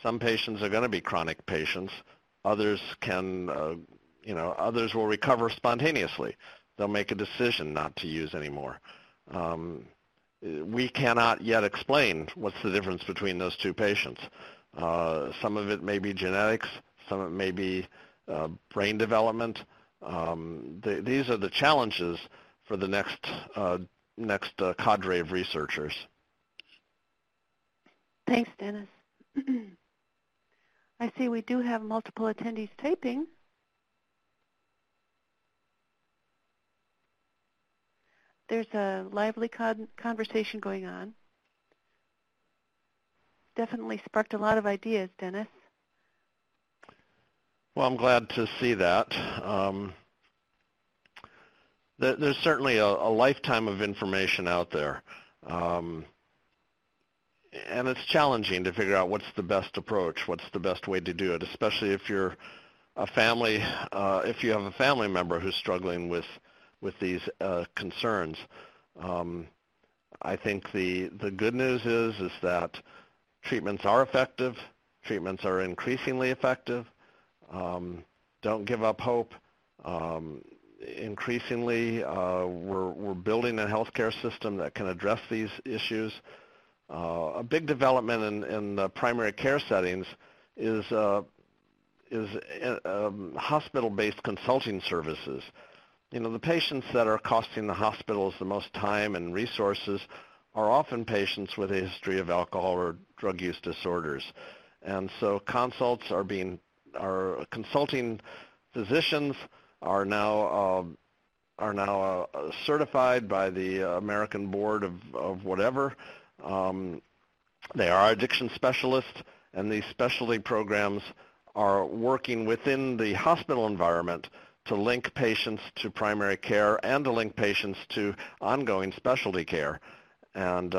Some patients are going to be chronic patients. Others others will recover spontaneously. They'll make a decision not to use anymore. We cannot yet explain what's the difference between those two patients, Some of it may be genetics, some of it may be brain development. These are the challenges for the next cadre of researchers. Thanks, Dennis. I see we do have multiple attendees typing. There's a lively conversation going on. Definitely sparked a lot of ideas, Dennis. Well, I'm glad to see that. There's certainly a lifetime of information out there. And it's challenging to figure out what's the best approach, what's the best way to do it, especially if you're a family, if you have a family member who's struggling with these concerns. I think the good news is that treatments are effective, treatments are increasingly effective. Don't give up hope. Increasingly, we're building a healthcare system that can address these issues. A big development in primary care settings is hospital-based consulting services. You know, the patients that are costing the hospitals the most time and resources are often patients with a history of alcohol or drug use disorders. And so consults are consulting physicians are now certified by the American Board of whatever. They are addiction specialists, and these specialty programs are working within the hospital environment to link patients to primary care and to link patients to ongoing specialty care. And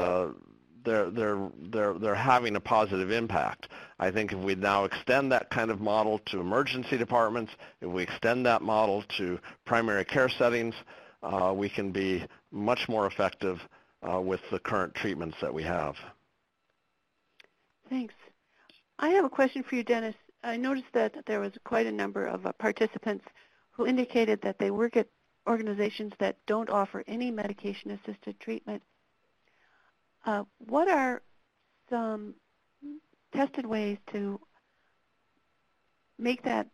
they're having a positive impact. I think if we now extend that kind of model to emergency departments, if we extend that model to primary care settings, we can be much more effective with the current treatments that we have. Thanks. I have a question for you, Dennis. I noticed that there was quite a number of participants who indicated that they work at organizations that don't offer any medication-assisted treatment. What are some tested ways to make that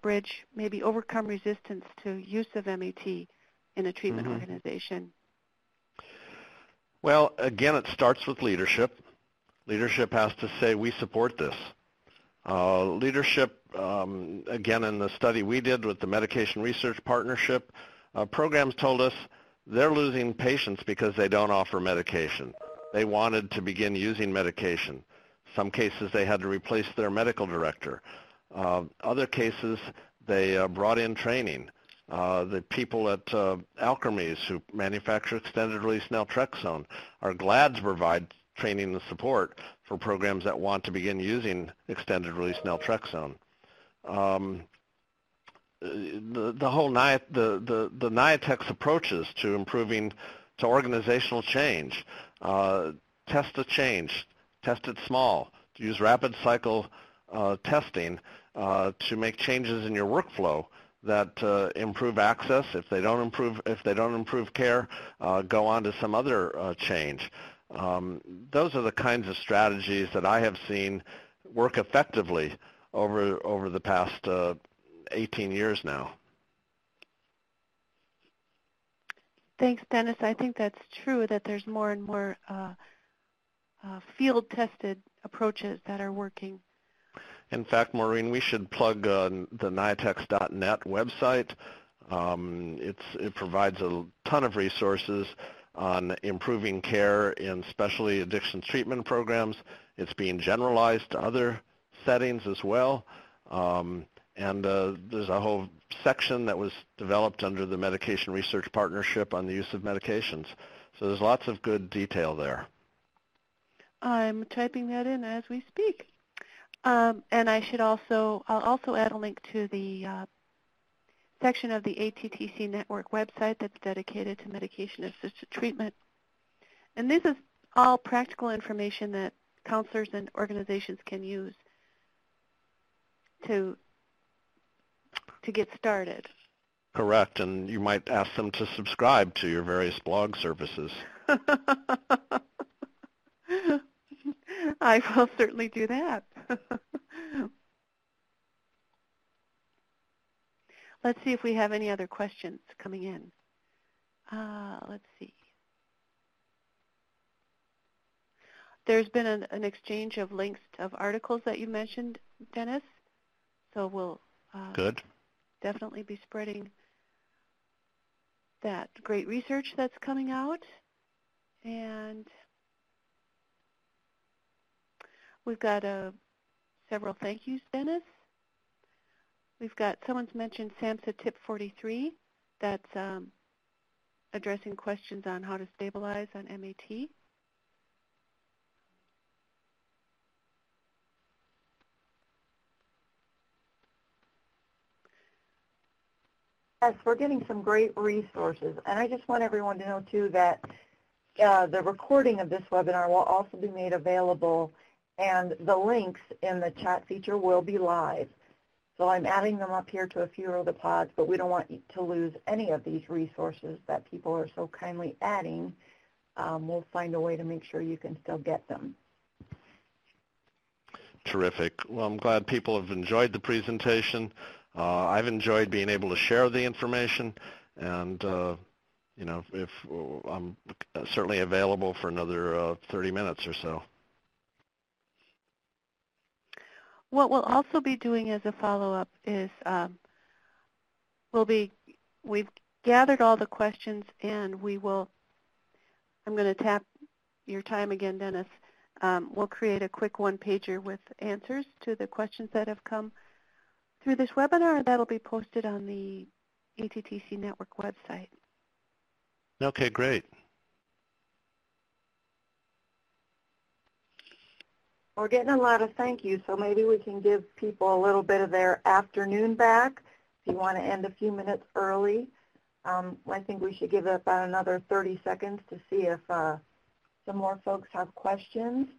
bridge, maybe overcome resistance to use of MAT in a treatment organization? Well, again, it starts with leadership. Leadership has to say, we support this. Leadership, again, in the study we did with the Medication Research Partnership, programs told us they're losing patients because they don't offer medication. They wanted to begin using medication. Some cases they had to replace their medical director. Other cases they brought in training. The people at Alkermes who manufacture extended-release Naltrexone are glad to provide training and support for programs that want to begin using extended-release Naltrexone. The whole the NIATEX approaches to improving to organizational change, test a change, test it small, to use rapid cycle testing to make changes in your workflow that improve access. If they don't improve care, go on to some other change. Those are the kinds of strategies that I have seen work effectively over the past 18 years now. Thanks, Dennis. I think that's true, that there's more and more field-tested approaches that are working. In fact, Maureen, we should plug the niatex.net website. It provides a ton of resources on improving care in specialty addictions treatment programs. It's being generalized to other settings as well. And there's a whole section that was developed under the Medication Research Partnership on the use of medications. So there's lots of good detail there. I'm typing that in as we speak. And I'll also add a link to the section of the ATTC network website that's dedicated to medication-assisted treatment. And this is all practical information that counselors and organizations can use to get started. Correct, and you might ask them to subscribe to your various blog services. I will certainly do that. Let's see if we have any other questions coming in. Let's see. There's been an exchange of links of articles that you mentioned, Dennis. So we'll Good. definitely be spreading that great research that's coming out. And we've got several thank yous, Dennis. We've got, someone's mentioned SAMHSA Tip 43. That's addressing questions on how to stabilize on MAT. Yes, we're getting some great resources, and I just want everyone to know, too, that the recording of this webinar will also be made available, and the links in the chat feature will be live. So I'm adding them up here to a few of the pods, but we don't want you to lose any of these resources that people are so kindly adding. We'll find a way to make sure you can still get them. Terrific. Well, I'm glad people have enjoyed the presentation. I've enjoyed being able to share the information, and you know, if I'm certainly available for another 30 minutes or so. What we'll also be doing as a follow-up is we've gathered all the questions, and we will, I'm going to tap your time again, Dennis. We'll create a quick one-pager with answers to the questions that have come through this webinar. That'll be posted on the ATTC network website. Okay, great. We're getting a lot of thank yous, so maybe we can give people a little bit of their afternoon back. If you want to end a few minutes early, I think we should give it about another 30 seconds to see if some more folks have questions.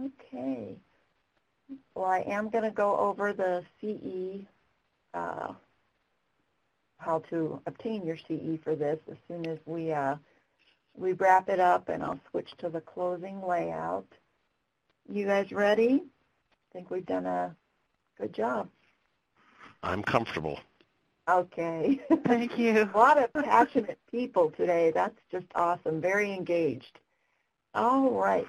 Okay. Well, I am going to go over the CE, how to obtain your CE for this as soon as we wrap it up, and I'll switch to the closing layout. You guys ready? I think we've done a good job. I'm comfortable. Okay. Thank you. A lot of passionate people today. That's just awesome. Very engaged. All right.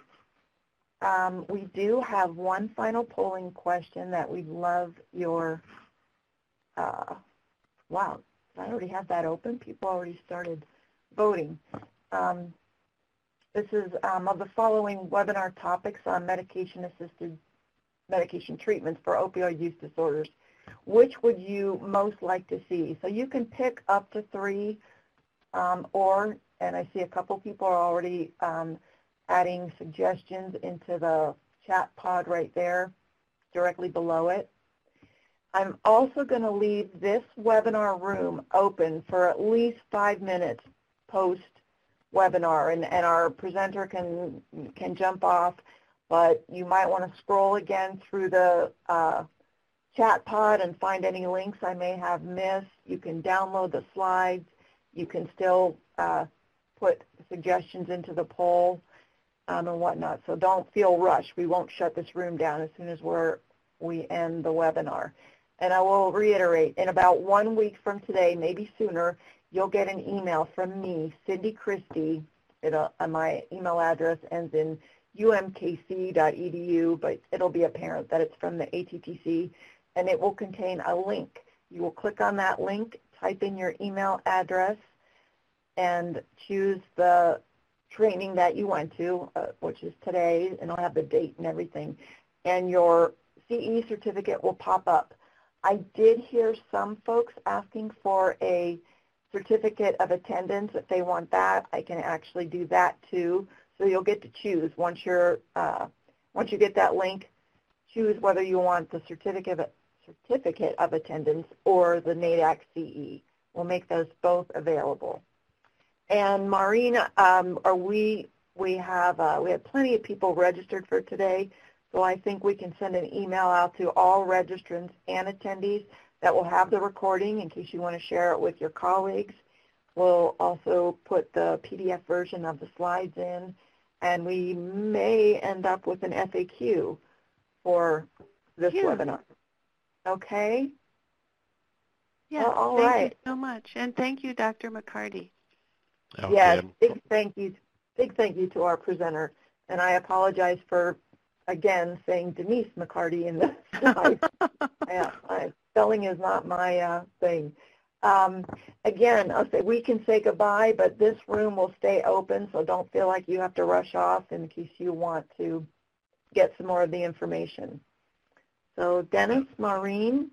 We do have one final polling question that we'd love your, wow, I already have that open. People already started voting. This is of the following webinar topics on medication-assisted medication treatments for opioid use disorders. Which would you most like to see? So you can pick up to 3 or, and I see a couple people are already adding suggestions into the chat pod right there, directly below it. I'm also going to leave this webinar room open for at least 5 minutes post-webinar, and our presenter can jump off, but you might want to scroll again through the chat pod and find any links I may have missed. You can download the slides. You can still put suggestions into the poll and whatnot. So don't feel rushed. We won't shut this room down as soon as we end the webinar. And I will reiterate, in about 1 week from today, maybe sooner, you'll get an email from me, Cindy Christie. My email address ends in umkc.edu, but it'll be apparent that it's from the ATTC, and it will contain a link. You will click on that link, type in your email address, and choose the training that you went to, which is today, and I'll have the date and everything, and your CE certificate will pop up. I did hear some folks asking for a certificate of attendance. If they want that, I can actually do that too. So you'll get to choose once you get that link. Choose whether you want the certificate of attendance or the NADAC CE. We'll make those both available. And Maureen, we have plenty of people registered for today, so I think we can send an email out to all registrants and attendees that will have the recording in case you want to share it with your colleagues, We'll also put the PDF version of the slides in, and we may end up with an FAQ for this webinar. Okay? Yeah, well, all thank right. you so much. And thank you, Dr. McCarty. Okay. Yes, big thank you to our presenter. And I apologize for, again, saying Denise McCarty in the slide. Spelling is not my thing. Again, I'll say we can say goodbye, but this room will stay open, so don't feel like you have to rush off in case you want to get some more of the information. So Dennis, Maureen,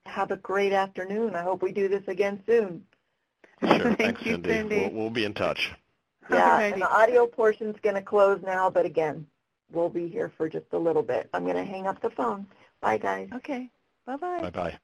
have a great afternoon. I hope we do this again soon. Sure. Thank Thanks, you, Cindy. Cindy. We'll be in touch. Yeah, and the audio portion's going to close now, but again, we'll be here for just a little bit. I'm going to hang up the phone. Bye, guys. Okay. Bye-bye. Bye-bye.